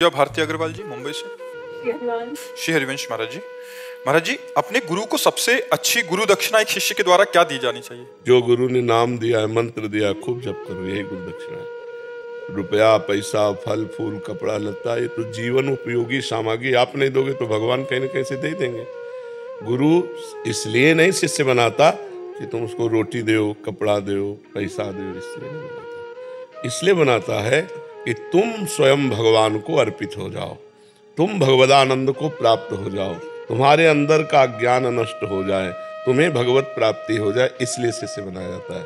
या भारती अग्रवाल जी मुंबई से। श्री हरिवंश महाराज जी। महाराज जी, अपने गुरु को सबसे अच्छी गुरु दक्षिणा एक शिष्य के द्वारा क्या दी जानी चाहिए? जो गुरु ने नाम दिया है, मंत्र दिया, खूब जप करो, यही गुरु दक्षिणा है। रुपया, पैसा, फल फूल, कपड़ा लत्ता, ये तो जीवन उपयोगी सामग्री आप नहीं दोगे तो भगवान कहीं ना कहीं से दे देंगे। गुरु इसलिए नहीं शिष्य बनाता कि तुम उसको रोटी दो, कपड़ा दो, पैसा दो, इसलिए नहीं बनाता। इसलिए बनाता है कि तुम स्वयं भगवान को अर्पित हो जाओ, तुम भगवदानंद को प्राप्त हो जाओ, तुम्हारे अंदर का ज्ञान नष्ट हो जाए, तुम्हें भगवत प्राप्ति हो जाए, इसलिए शिष्य बनाया जाता है।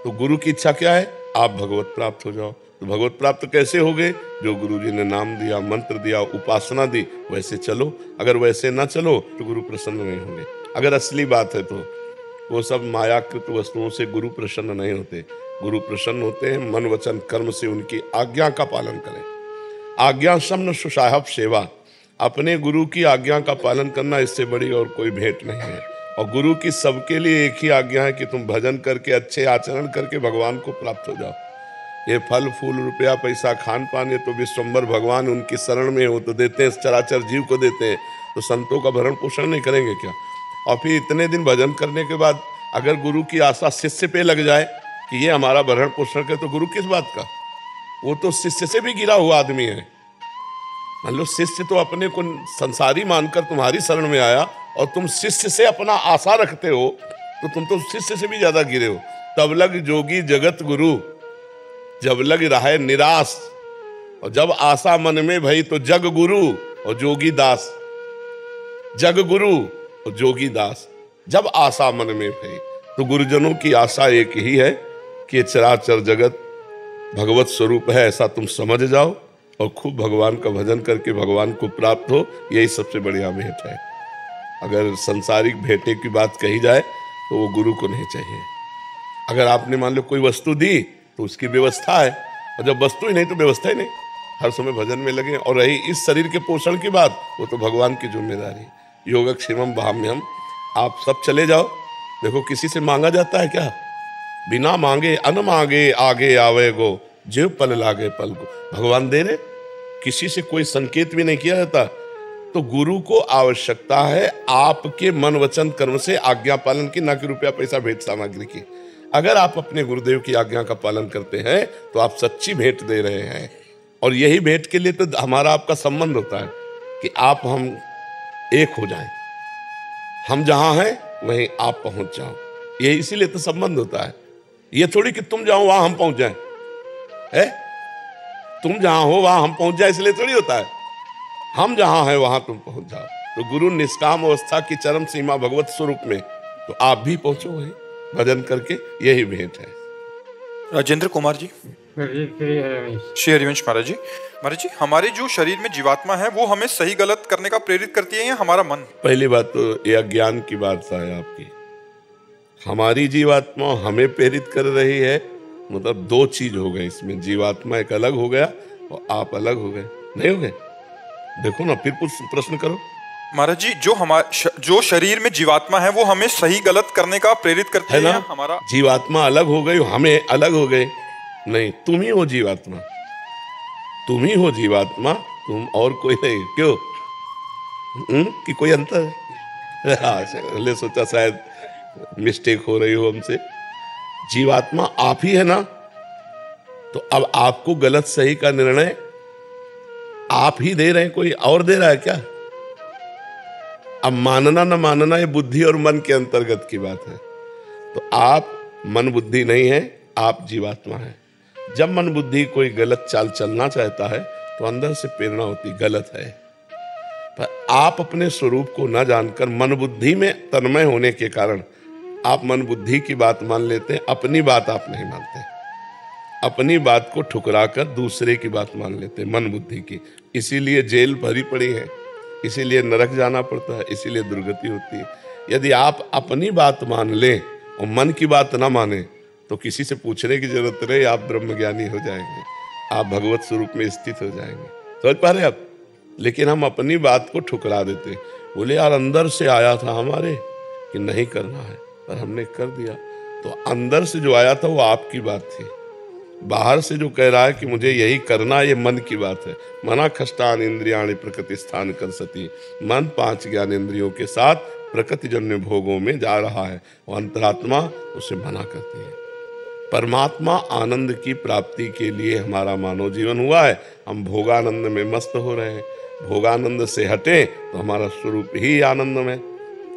तो गुरु की इच्छा क्या है? आप भगवत प्राप्त हो जाओ। तो भगवत प्राप्त कैसे होगे? जो गुरु जी ने नाम दिया, मंत्र दिया, उपासना दी, वैसे चलो। अगर वैसे ना चलो तो गुरु प्रसन्न नहीं होंगे। अगर असली बात है तो वो सब मायाकृत वस्तुओं से गुरु प्रसन्न नहीं होते। गुरु प्रसन्न होते हैं मन वचन कर्म से, उनकी आज्ञा का पालन करें। आज्ञा समन सुसाहब सेवा, अपने गुरु की आज्ञा का पालन करना, इससे बड़ी और कोई भेंट नहीं है। और गुरु की सबके लिए एक ही आज्ञा है कि तुम भजन करके, अच्छे आचरण करके भगवान को प्राप्त हो जाओ। ये फल फूल, रुपया, पैसा, खान पान, ये तो विश्वम्भर भगवान उनकी शरण में हो तो देते हैं, चराचर जीव को देते हैं। तो संतों का भरण पोषण नहीं करेंगे क्या? और फिर इतने दिन भजन करने के बाद अगर गुरु की आशा शिष्य पे लग जाए कि ये हमारा भरण पोषण करे, तो गुरु किस बात का? वो तो शिष्य से भी गिरा हुआ आदमी है। मान लो शिष्य तो अपने को संसारी मानकर तुम्हारी शरण में आया और तुम शिष्य से अपना आशा रखते हो, तो तुम तो शिष्य से भी ज्यादा गिरे हो। तब लग जोगी जगत गुरु, जब लग रहा है निराश, और जब आशा मन में भई तो जग गुरु और जोगी दास। जग गुरु और जोगी दास, जब आशा मन में भई। तो गुरुजनों की आशा एक ही है कि चराचर जगत भगवत स्वरूप है, ऐसा तुम समझ जाओ और खूब भगवान का भजन करके भगवान को प्राप्त हो। यही सबसे बढ़िया भेंट है। अगर संसारिक भेंटे की बात कही जाए तो वो गुरु को नहीं चाहिए। अगर आपने मान लो कोई वस्तु दी तो उसकी व्यवस्था है, और जब वस्तु ही नहीं तो व्यवस्था ही नहीं। हर समय भजन में लगे। और रही इस शरीर के पोषण की बात, वो तो भगवान की जिम्मेदारी। योगक्षेमम भाम्यहम, आप सब चले जाओ। देखो किसी से मांगा जाता है क्या? बिना मांगे अन मांगे आगे आवे गो, जीव पल लागे पल को। भगवान दे रहे, किसी से कोई संकेत भी नहीं किया जाता। तो गुरु को आवश्यकता है आपके मन वचन कर्म से आज्ञा पालन की, ना कि रुपया पैसा भेंट सामग्री की। अगर आप अपने गुरुदेव की आज्ञा का पालन करते हैं तो आप सच्ची भेंट दे रहे हैं। और यही भेंट के लिए तो हमारा आपका संबंध होता है कि आप हम एक हो जाएं। हम जहां हैं वहीं आप पहुंच जाओ, ये इसीलिए तो संबंध होता है। ये थोड़ी कि तुम जाओ वहां हम पहुंच जाएं, है? तुम जहां हो वहां हम पहुंच जाए, इसलिए थोड़ी होता है। हम जहां हैं वहां तुम पहुंच जाओ। तो गुरु निष्काम अवस्था की चरम सीमा भगवत स्वरूप में, तो आप भी पहुंचो वहीं भजन करके। यही भेंट है। राजेंद्र कुमार जी। श्री हरिवंश महाराज जी। महाराज जी, हमारे जो शरीर में जीवात्मा है वो हमें सही गलत करने का प्रेरित करती है या हमारा मन? पहली बात तो यह ज्ञान की बात है आपकी। हमारी जीवात्मा हमें प्रेरित कर रही है, मतलब दो चीज हो गए इसमें। जीवात्मा एक अलग हो गया और आप अलग हो गए, नहीं हो गए? देखो ना, फिर कुछ प्रश्न करो। महाराज जी, जो शरीर में जीवात्मा है वो हमें सही गलत करने का प्रेरित करती है ना? हमारा जीवात्मा अलग हो गई, हमें अलग हो गए? नहीं, तुम ही हो जीवात्मा, तुम ही हो जीवात्मा, तुम और कोई नहीं। क्यों? कि कोई अंतर है? हाँ, सोचा शायद मिस्टेक हो रही हो हमसे। जीवात्मा आप ही है ना। तो अब आपको गलत सही का निर्णय आप ही दे रहे हैं, कोई और दे रहा है क्या? अब मानना न मानना ये बुद्धि और मन के अंतर्गत की बात है। तो आप मन बुद्धि नहीं है, आप जीवात्मा है। जब मन बुद्धि कोई गलत चाल चलना चाहता है तो अंदर से प्रेरणा होती गलत है। पर आप अपने स्वरूप को न जानकर मन बुद्धि में तन्मय होने के कारण आप मन बुद्धि की बात मान लेते हैं, अपनी बात आप नहीं मानते। अपनी बात को ठुकराकर दूसरे की बात मान लेते हैं, मन बुद्धि की। इसीलिए जेल भरी पड़ी है, इसीलिए नरक जाना पड़ता है, इसीलिए दुर्गति होती है। यदि आप अपनी बात मान लें और मन की बात ना माने तो किसी से पूछने की जरूरत नहीं, आप ब्रह्मज्ञानी हो जाएंगे, आप भगवत स्वरूप में स्थित हो जाएंगे। समझ पा रहे आप? लेकिन हम अपनी बात को ठुकरा देते। बोले यार अंदर से आया था हमारे कि नहीं करना है, पर हमने कर दिया। तो अंदर से जो आया था वो आपकी बात थी, बाहर से जो कह रहा है कि मुझे यही करना, ये मन की बात है। मना खष्टान इंद्रियाणि प्रकृति स्थान कर सती, मन 5 ज्ञान इंद्रियों के साथ प्रकृति जन्य भोगों में जा रहा है, वो अंतरात्मा उसे मना करती है। परमात्मा आनंद की प्राप्ति के लिए हमारा मानव जीवन हुआ है। हम भोगानंद में मस्त हो रहे हैं। भोगानंद से हटे तो हमारा स्वरूप ही आनंद में,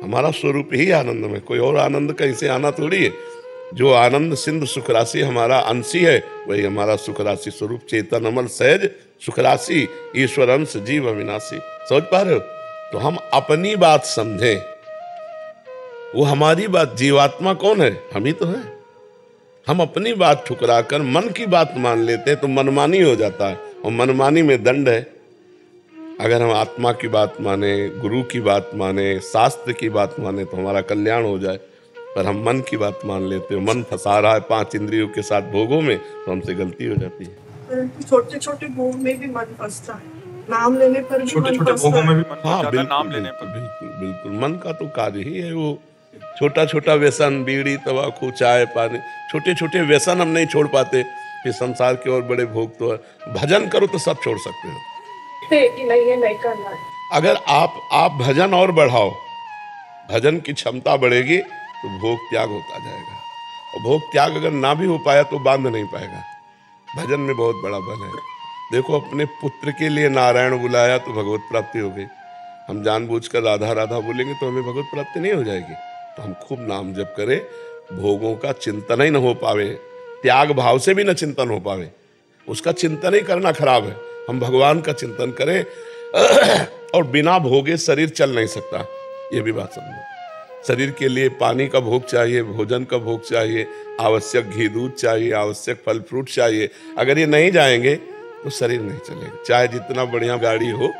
हमारा स्वरूप ही आनंद में, कोई और आनंद कहीं से आना थोड़ी है। जो आनंद सिंधु सुख राशि हमारा अंशी है, वही हमारा सुख राशि स्वरूप चेतन अमल सहज सुख राशि ईश्वर अंश जीव अविनाशी। समझ पा रहे हो? तो हम अपनी बात समझें, वो हमारी बात। जीवात्मा कौन है? हम ही तो हैं। हम अपनी बात ठुकरा कर मन की बात मान लेते हैं तो मनमानी हो जाता है, और मनमानी में दंड है। अगर हम आत्मा की बात माने, गुरु की बात माने, शास्त्र की बात माने तो हमारा कल्याण हो जाए। पर हम मन की बात मान लेते हैं, मन फंसा रहा है 5 इंद्रियों के साथ भोगों में, तो हमसे गलती हो जाती है। छोटे छोटे भोग में भी मन फंसता है, नाम लेने पर भी छोटे छोटे भोगों में भी मन फंसता है, नाम लेने पर। बिल्कुल बिल्कुल, मन का तो कार्य ही है वो। छोटा छोटा व्यसन, बीड़ी तंबाकू चाय पानी, छोटे छोटे व्यसन हम नहीं छोड़ पाते, फिर संसार के और बड़े भोग तो है। भजन करो तो सब छोड़ सकते हो। नहीं करना है। अगर आप भजन और बढ़ाओ, भजन की क्षमता बढ़ेगी तो भोग त्याग होता जाएगा। और भोग त्याग अगर ना भी हो पाया तो बांध नहीं पाएगा। भजन में बहुत बड़ा बल है। देखो, अपने पुत्र के लिए नारायण बुलाया तो भगवत प्राप्ति हो गई। हम जानबूझकर राधा राधा बोलेंगे तो हमें भगवत प्राप्ति नहीं हो जाएगी। तो हम खूब नाम जप करें, भोगों का चिंतन ही न हो पावे, त्याग भाव से भी न चिंतन हो पावे, उसका चिंतन ही करना खराब है। हम भगवान का चिंतन करें, और बिना भोगे शरीर चल नहीं सकता, ये भी बात समझो। शरीर के लिए पानी का भोग चाहिए, भोजन का भोग चाहिए, आवश्यक घी दूध चाहिए, आवश्यक फल फ्रूट चाहिए। अगर ये नहीं जाएंगे तो शरीर नहीं चलेगा। चाहे जितना बढ़िया गाड़ी हो,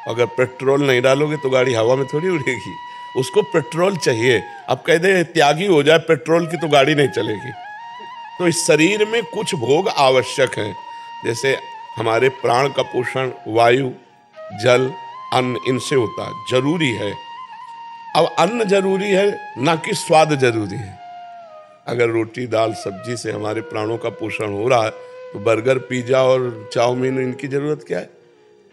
अगर पेट्रोल नहीं डालोगे तो गाड़ी हवा में थोड़ी उड़ेगी। उसको पेट्रोल चाहिए। अब कह दे त्यागी हो जाए पेट्रोल की तो गाड़ी नहीं चलेगी। तो इस शरीर में कुछ भोग आवश्यक हैं, जैसे हमारे प्राण का पोषण वायु, जल, अन्न, इनसे होता है, जरूरी है। अब अन्न जरूरी है, ना कि स्वाद जरूरी है। अगर रोटी दाल सब्जी से हमारे प्राणों का पोषण हो रहा है तो बर्गर पिज्जा और चाउमीन, इनकी जरूरत क्या है?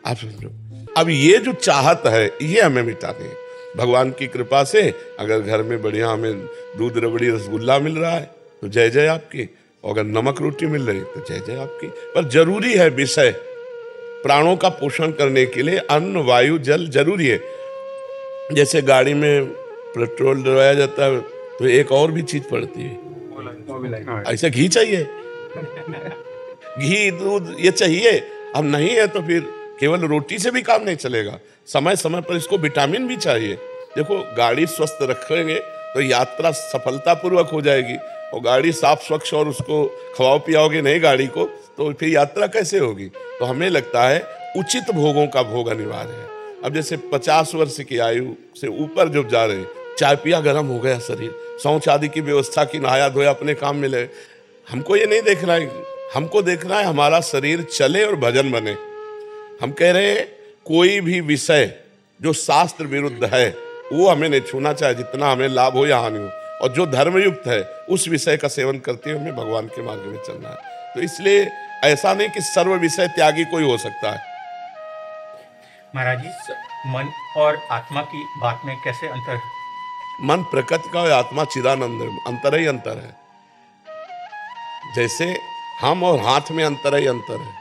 आप समझो। अब ये जो चाहत है ये हमें मिटानी है। भगवान की कृपा से अगर घर में बढ़िया हमें दूध रबड़ी रसगुल्ला मिल रहा है तो जय जय आपकी, और अगर नमक रोटी मिल रही तो जय जय आपकी। पर जरूरी है विषय, प्राणों का पोषण करने के लिए अन्न वायु जल जरूरी है। जैसे गाड़ी में पेट्रोल डलवाया जाता है तो एक और भी चीज पड़ती है, ऐसे घी चाहिए, घी दूध ये चाहिए। अब नहीं है तो फिर केवल रोटी से भी काम नहीं चलेगा, समय समय पर इसको विटामिन भी चाहिए। देखो, गाड़ी स्वस्थ रखेंगे तो यात्रा सफलतापूर्वक हो जाएगी, और गाड़ी साफ स्वच्छ और उसको खवाओ पियाओगे नहीं गाड़ी को तो फिर यात्रा कैसे होगी? तो हमें लगता है उचित भोगों का भोग अनिवार्य है। अब जैसे 50 वर्ष की आयु से ऊपर जब जा रहे, चाय पिया गर्म हो गया शरीर, शौच आदि की व्यवस्था की, नहाया धोया अपने काम में लगे। हमको ये नहीं देखना है, हमको देखना है हमारा शरीर चले और भजन बने। हम कह रहे हैं कोई भी विषय जो शास्त्र विरुद्ध है वो हमें नहीं छूना, चाहे जितना हमें लाभ हो या हानि हो, और जो धर्मयुक्त है उस विषय का सेवन करते हुए हमें भगवान के मार्ग में चलना है। तो इसलिए ऐसा नहीं कि सर्व विषय त्यागी कोई हो सकता है। महाराज जी, मन और आत्मा की बात में कैसे अंतर है? मन प्रकृति का और आत्मा चिदानंद है, अंतर ही अंतर है। जैसे हम और हाथ में अंतर ही अंतर है।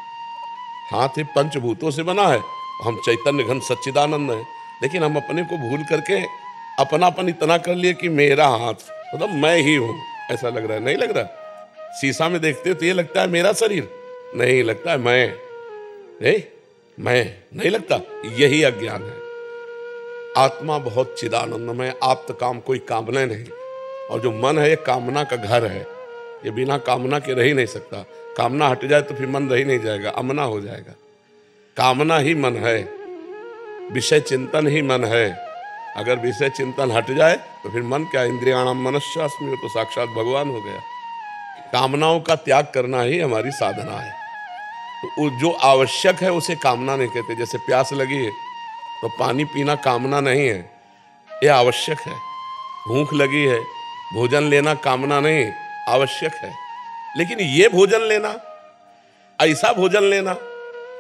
हाथ ही पंचभूतों से बना है, हम चैतन्य घन सच्चिदानंद है। लेकिन हम अपने को भूल करके अपनापन इतना कर लिए कि मेरा हाथ मतलब मैं ही हूं, ऐसा लग रहा है। नहीं लग रहा? शीशा में देखते हो तो ये लगता है मेरा शरीर, नहीं लगता है मैं नहीं लगता। यही अज्ञान है। आत्मा बहुत चिदानंदमय, आप्त काम कोई कामना नहीं। और जो मन है ये कामना का घर है, ये बिना कामना के रह ही नहीं सकता। कामना हट जाए तो फिर मन रह ही नहीं जाएगा, अमना हो जाएगा। कामना ही मन है, विषय चिंतन ही मन है। अगर विषय चिंतन हट जाए तो फिर मन क्या, इंद्रियाणाम मनश्चास्मि हो तो साक्षात भगवान हो गया। कामनाओं का त्याग करना ही हमारी साधना है। तो जो आवश्यक है उसे कामना नहीं कहते। जैसे प्यास लगी है तो पानी पीना कामना नहीं है, ये आवश्यक है। भूख लगी है, भोजन लेना कामना नहीं, आवश्यक है। लेकिन ये भोजन लेना, ऐसा भोजन लेना,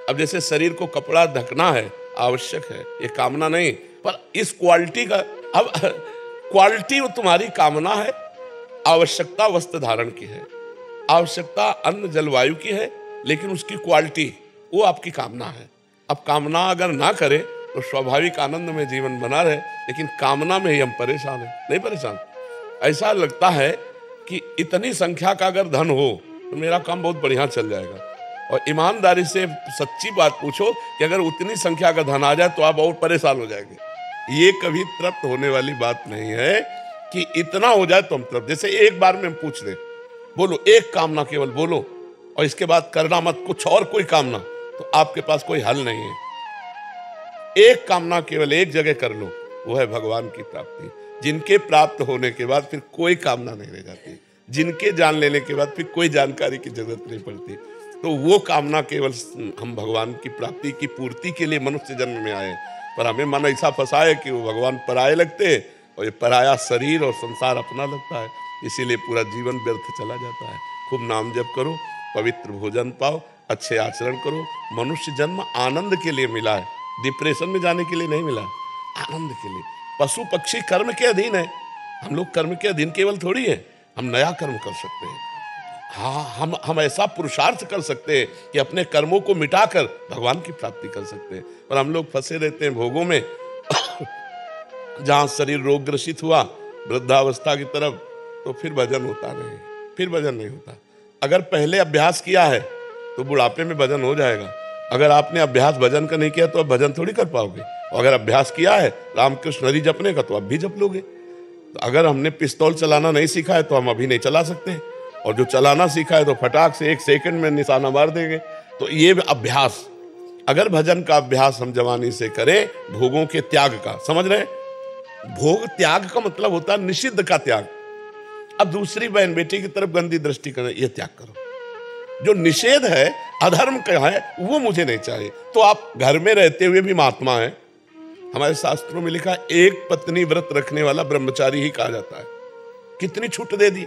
अब जैसे शरीर को कपड़ा ढकना है, आवश्यक है, ये कामना नहीं, पर इस क्वालिटी का, अब क्वालिटी वो तुम्हारी कामना है, आवश्यकता वस्त्र धारण की है, आवश्यकता अन्न जलवायु की है, लेकिन उसकी क्वालिटी वो आपकी कामना है। अब कामना अगर ना करे तो स्वाभाविक आनंद में जीवन बना रहे, लेकिन कामना में ही हम परेशान हैं। नहीं परेशान, ऐसा लगता है कि इतनी संख्या का अगर धन हो तो मेरा काम बहुत बढ़िया चल जाएगा, और ईमानदारी से सच्ची बात पूछो कि अगर उतनी संख्या का धन आ जाए तो आप और परेशान हो जाएंगे। ये कभी तृप्त होने वाली बात नहीं है कि इतना हो जाए तो हम तृप्त। जैसे एक बार में हम पूछ दें, बोलो एक कामना केवल बोलो, और इसके बाद करना मत कुछ और कोई कामना, तो आपके पास कोई हल नहीं है। एक कामना केवल एक जगह कर लो, वो है भगवान की प्राप्ति। जिनके प्राप्त होने के बाद फिर कोई कामना नहीं रह जाती, जिनके जान लेने के बाद फिर कोई जानकारी की जरूरत नहीं पड़ती। तो वो कामना केवल हम भगवान की प्राप्ति की पूर्ति के लिए मनुष्य जन्म में आए, पर हमें मन ऐसा फंसा है कि वो भगवान पराये लगते हैं, और ये पराया शरीर और संसार अपना लगता है, इसीलिए पूरा जीवन व्यर्थ चला जाता है। खूब नाम जप करो, पवित्र भोजन पाओ, अच्छे आचरण करो। मनुष्य जन्म आनंद के लिए मिला है, डिप्रेशन में जाने के लिए नहीं मिला, आनंद के लिए। पशु पक्षी कर्म के अधीन है, हम लोग कर्म के अधीन केवल थोड़ी है, हम नया कर्म कर सकते हैं। हाँ, हम ऐसा पुरुषार्थ कर सकते हैं कि अपने कर्मों को मिटाकर भगवान की प्राप्ति कर सकते हैं, पर हम लोग फंसे रहते हैं भोगों में। जहाँ शरीर रोग ग्रसित हुआ वृद्धावस्था की तरफ, तो फिर भजन होता नहीं, फिर भजन नहीं होता। अगर पहले अभ्यास किया है तो बुढ़ापे में भजन हो जाएगा। अगर आपने अभ्यास भजन का नहीं किया तो आप भजन थोड़ी कर पाओगे, और अगर अभ्यास किया है रामकृष्ण हरि जपने का तो आप भी जप लोगे। तो अगर हमने पिस्तौल चलाना नहीं सीखा है तो हम अभी नहीं चला सकते, और जो चलाना सीखा है तो फटाक से 1 सेकंड में निशाना मार देंगे। तो ये अभ्यास, अगर भजन का अभ्यास हम जवानी से करें, भोगों के त्याग का, समझ रहे हैं, भोग त्याग का मतलब होता है निषिद्ध का त्याग। अब दूसरी बहन बेटी की तरफ गंदी दृष्टि करना, यह त्याग करो। जो निषेध है, अधर्म का है, वो मुझे नहीं चाहिए। तो आप घर में रहते हुए भी महात्मा है। हमारे शास्त्रों में लिखा है, एक पत्नी व्रत रखने वाला ब्रह्मचारी ही कहा जाता है। कितनी छूट दे दी।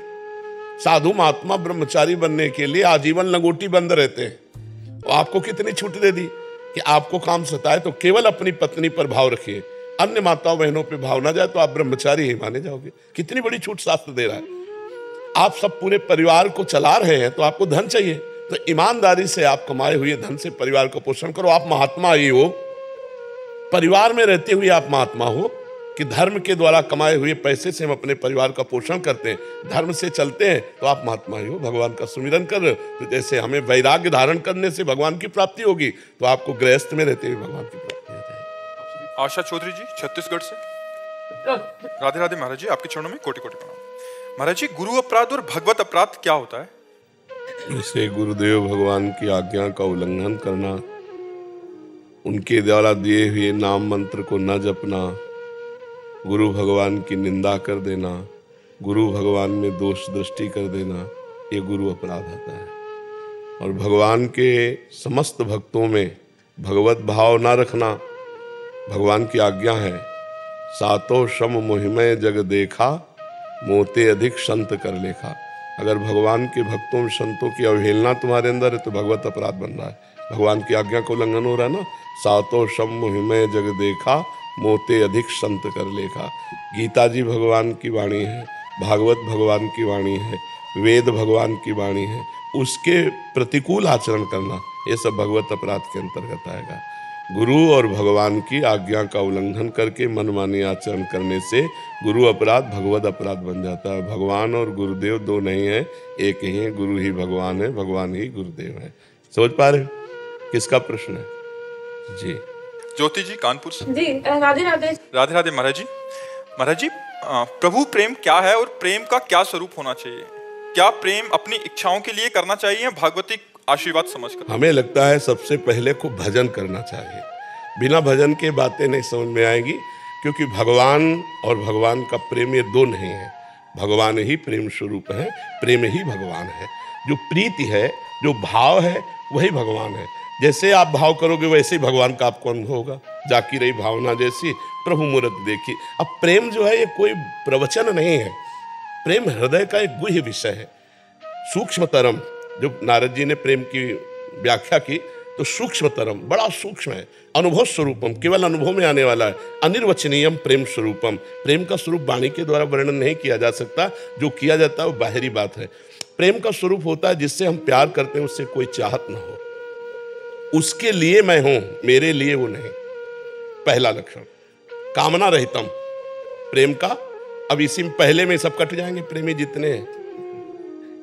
साधु महात्मा ब्रह्मचारी बनने के लिए आजीवन लंगोटी बंद रहते हैं, और आपको कितनी छूट दे दी कि आपको काम सताए तो केवल अपनी पत्नी पर भाव रखिए, अन्य माताओं बहनों पे भाव ना जाए तो आप ब्रह्मचारी ही माने जाओगे। कितनी बड़ी छूट शास्त्र दे रहा है। आप सब पूरे परिवार को चला रहे हैं तो आपको धन चाहिए, तो ईमानदारी से आप कमाए हुए धन से परिवार का पोषण करो। आप महात्मा ही हो, परिवार में रहते हुए आप महात्मा हो कि धर्म के द्वारा कमाए हुए पैसे से हम अपने परिवार का पोषण करते हैं, धर्म से चलते हैं, तो आप महात्मा ही हो। भगवान का सुमिरन कर रहे हो, तो जैसे हमें वैराग्य धारण करने से भगवान की प्राप्ति होगी, तो आपको गृहस्थ में रहते हुए भगवान की प्राप्ति हो जाएगी। आशा चौधरी जी छत्तीसगढ़ से। राधे राधे महाराज जी, आपके चरणों में कोटि कोटि प्रणाम। महाराज जी, गुरु अपराध और भगवत अपराध क्या होता है? जैसे गुरुदेव भगवान की आज्ञा का उल्लंघन करना, उनके द्वारा दिए हुए नाम मंत्र को न जपना, गुरु भगवान की निंदा कर देना, गुरु भगवान में दोष दृष्टि कर देना, ये गुरु अपराध आता है। और भगवान के समस्त भक्तों में भगवत भाव ना रखना, भगवान की आज्ञा है, सातों श्रम मोहिमय जग देखा, मोते अधिक संत कर लेखा। अगर भगवान के भक्तों में संतों की अवहेलना तुम्हारे अंदर है तो भगवत अपराध बन रहा है, भगवान की आज्ञा का उल्लंघन हो रहा है ना। सातों श्रम मोहिमय जग देखा, मोते अधिक संत कर लेखा। गीता जी भगवान की वाणी है, भागवत भगवान की वाणी है, वेद भगवान की वाणी है, उसके प्रतिकूल आचरण करना, ये सब भगवत अपराध के अंतर्गत आएगा। गुरु और भगवान की आज्ञा का उल्लंघन करके मनमानी आचरण करने से गुरु अपराध भगवत अपराध बन जाता है। भगवान और गुरुदेव दो नहीं है, एक ही है। गुरु ही भगवान है, भगवान ही गुरुदेव है। समझ पा रहे? किसका प्रश्न है जी? ज्योति जी कानपुर से। जी राधे राधे। राधे राधे महाराज जी। महाराज जी, प्रभु प्रेम क्या है और प्रेम का क्या स्वरूप होना चाहिए? क्या प्रेम अपनी इच्छाओं के लिए करना चाहिए, भागवतिक आशीर्वाद समझकर? हमें लगता है सबसे पहले को भजन करना चाहिए। बिना भजन के बातें नहीं समझ में आएगी, क्योंकि भगवान और भगवान का प्रेम ये दो नहीं है। भगवान ही प्रेम स्वरूप है, प्रेम ही भगवान है। जो प्रीति है, जो भाव है, वही भगवान है। जैसे आप भाव करोगे वैसे ही भगवान का आपको अनुभव होगा। जाकी रही भावना जैसी प्रभु मूरत देखी। अब प्रेम जो है ये कोई प्रवचन नहीं है, प्रेम हृदय का एक गुह्य विषय है। सूक्ष्मतरम, जो नारद जी ने प्रेम की व्याख्या की तो सूक्ष्मतरम, बड़ा सूक्ष्म है। अनुभव स्वरूपम, केवल अनुभव में आने वाला है। अनिर्वचनीयम प्रेम स्वरूपम, प्रेम का स्वरूप वाणी के द्वारा वर्णन नहीं किया जा सकता, जो किया जाता है वो बाहरी बात है। प्रेम का स्वरूप होता है जिससे हम प्यार करते हैं उससे कोई चाहत ना हो, उसके लिए मैं हूं, मेरे लिए वो नहीं। पहला लक्षण। कामना रहितम प्रेम का, अब इसी में पहले में सब कट जाएंगे प्रेमी जितने हैं,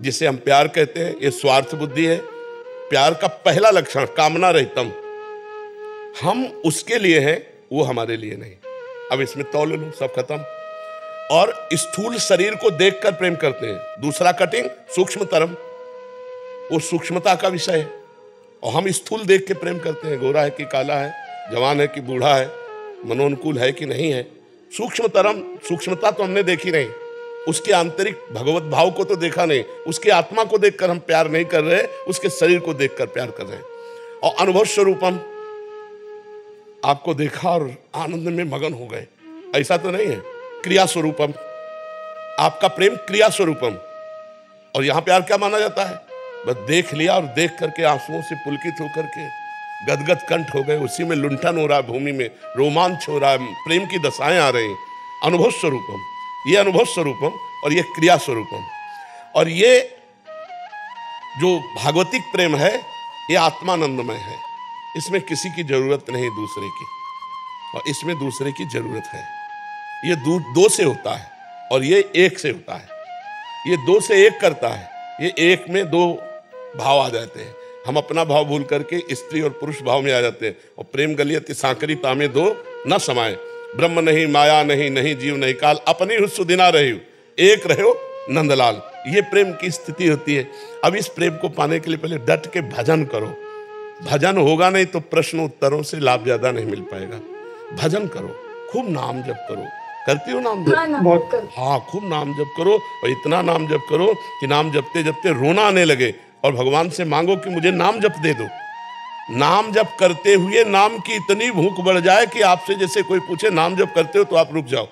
जिसे हम प्यार कहते हैं, ये स्वार्थ बुद्धि है। प्यार का पहला लक्षण कामना रहितम, हम उसके लिए हैं, वो हमारे लिए नहीं। अब इसमें तौल लो, सब खत्म। और स्थूल शरीर को देखकर प्रेम करते हैं। दूसरा कटिंग सूक्ष्मतरम, वो सूक्ष्मता का विषय है। और हम स्थूल देख के प्रेम करते हैं, गोरा है कि काला है, जवान है कि बूढ़ा है, मनोनुकूल है कि नहीं है। सूक्ष्मतरम, सूक्ष्मता तो हमने देखी नहीं, उसके आंतरिक भगवत भाव को तो देखा नहीं, उसकी आत्मा को देखकर हम प्यार नहीं कर रहे, उसके शरीर को देखकर प्यार कर रहे हैं। और अनुभव स्वरूपम, आपको देखा और आनंद में मगन हो गए, ऐसा तो नहीं है। क्रिया स्वरूपम, आपका प्रेम क्रिया स्वरूपम। और यहां प्यार क्या माना जाता है? बस देख लिया और देख करके आंसुओं से पुलकित होकर के गदगद कंठ हो गए, उसी में लुंठन हो रहा है, भूमि में रोमांच हो रहा है, प्रेम की दशाएं आ रही। अनुभव स्वरूपम, ये अनुभव स्वरूपम और ये क्रिया स्वरूपम। और ये जो भागवतिक प्रेम है ये आत्मानंदमय है, इसमें किसी की जरूरत नहीं दूसरे की, और इसमें दूसरे की जरूरत है। ये दो से होता है और ये एक से होता है। ये दो से एक करता है, ये एक में दो भाव आ जाते हैं। हम अपना भाव भूल करके स्त्री और पुरुष भाव में आ जाते हैं। और प्रेम गलियति सांकरी तामे दो न समाये, ब्रह्म नहीं माया नहीं, नहीं जीव नहीं काल, अपनी हुस्स सुदिना रहियो, एक रहो नंदलाल। ये प्रेम की स्थिति होती है। अब इस प्रेम को पाने के लिए पहले डट के भजन करो। भजन होगा नहीं तो प्रश्न उत्तरों से लाभ ज्यादा नहीं मिल पाएगा। भजन करो, खूब नाम जप करो। करती हो नाम जप? हाँ, खूब नाम जप करो, और इतना नाम जप करो कि नाम जपते जपते रोना आने लगे, और भगवान से मांगो कि मुझे नाम जप दे दो। नाम जप करते हुए नाम की इतनी भूख बढ़ जाए कि आपसे जैसे कोई पूछे नाम जप करते हो तो आप रुक जाओ,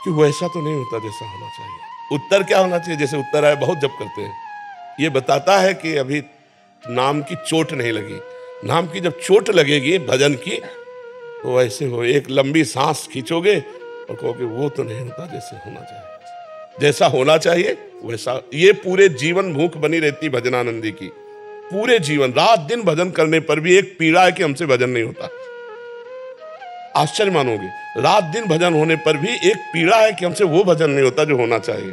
कि वैसा तो नहीं होता जैसा होना चाहिए। उत्तर क्या होना चाहिए? जैसे उत्तर आए बहुत जप करते हैं, ये बताता है कि अभी नाम की चोट नहीं लगी। नाम की जब चोट लगेगी भजन की तो ऐसे हो, एक लंबी सांस खींचोगे और कहोगे वो तो नहीं होता जैसे होना चाहिए। जैसा होना चाहिए वैसा। ये पूरे जीवन भूख बनी रहती भजनानंदी की, पूरे जीवन रात दिन भजन करने पर भी एक पीड़ा है कि हमसे भजन नहीं होता। आश्चर्य मानोगे, रात दिन भजन होने पर भी एक पीड़ा है कि हमसे वो भजन नहीं होता जो होना चाहिए।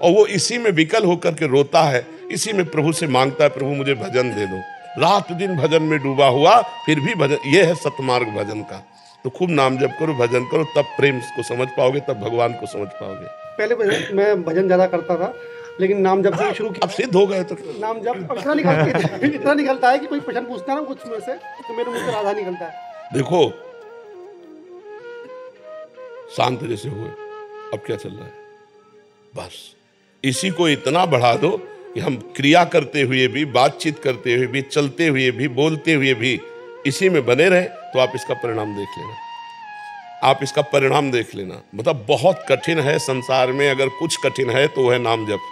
और वो इसी में विकल होकर के रोता है, इसी में प्रभु से मांगता है, प्रभु मुझे भजन दे दो। रात दिन भजन में डूबा हुआ, फिर भी भजन, ये है सतमार्ग भजन का। तो खूब नाम जप करो, भजन करो, तब प्रेम को समझ पाओगे, तब भगवान को समझ पाओगे। पहले मैं भजन ज्यादा करता था, लेकिन नाम जप से शुरू किया। अब सिद्ध हो गए तो नाम जप इतना निकलता है कि कोई प्रश्न पूछता है ना कुछ में से, तो मेरे मुंह से राधा निकलता है। देखो शांत जैसे हुए, अब क्या चल रहा है? बस इसी को इतना बढ़ा दो कि हम क्रिया करते हुए भी, बातचीत करते हुए भी, चलते हुए भी, बोलते हुए भी इसी में बने रहे, तो आप इसका परिणाम देख लेना। आप इसका परिणाम देख लेना। मतलब बहुत कठिन है संसार में, अगर कुछ कठिन है तो वह नाम जप।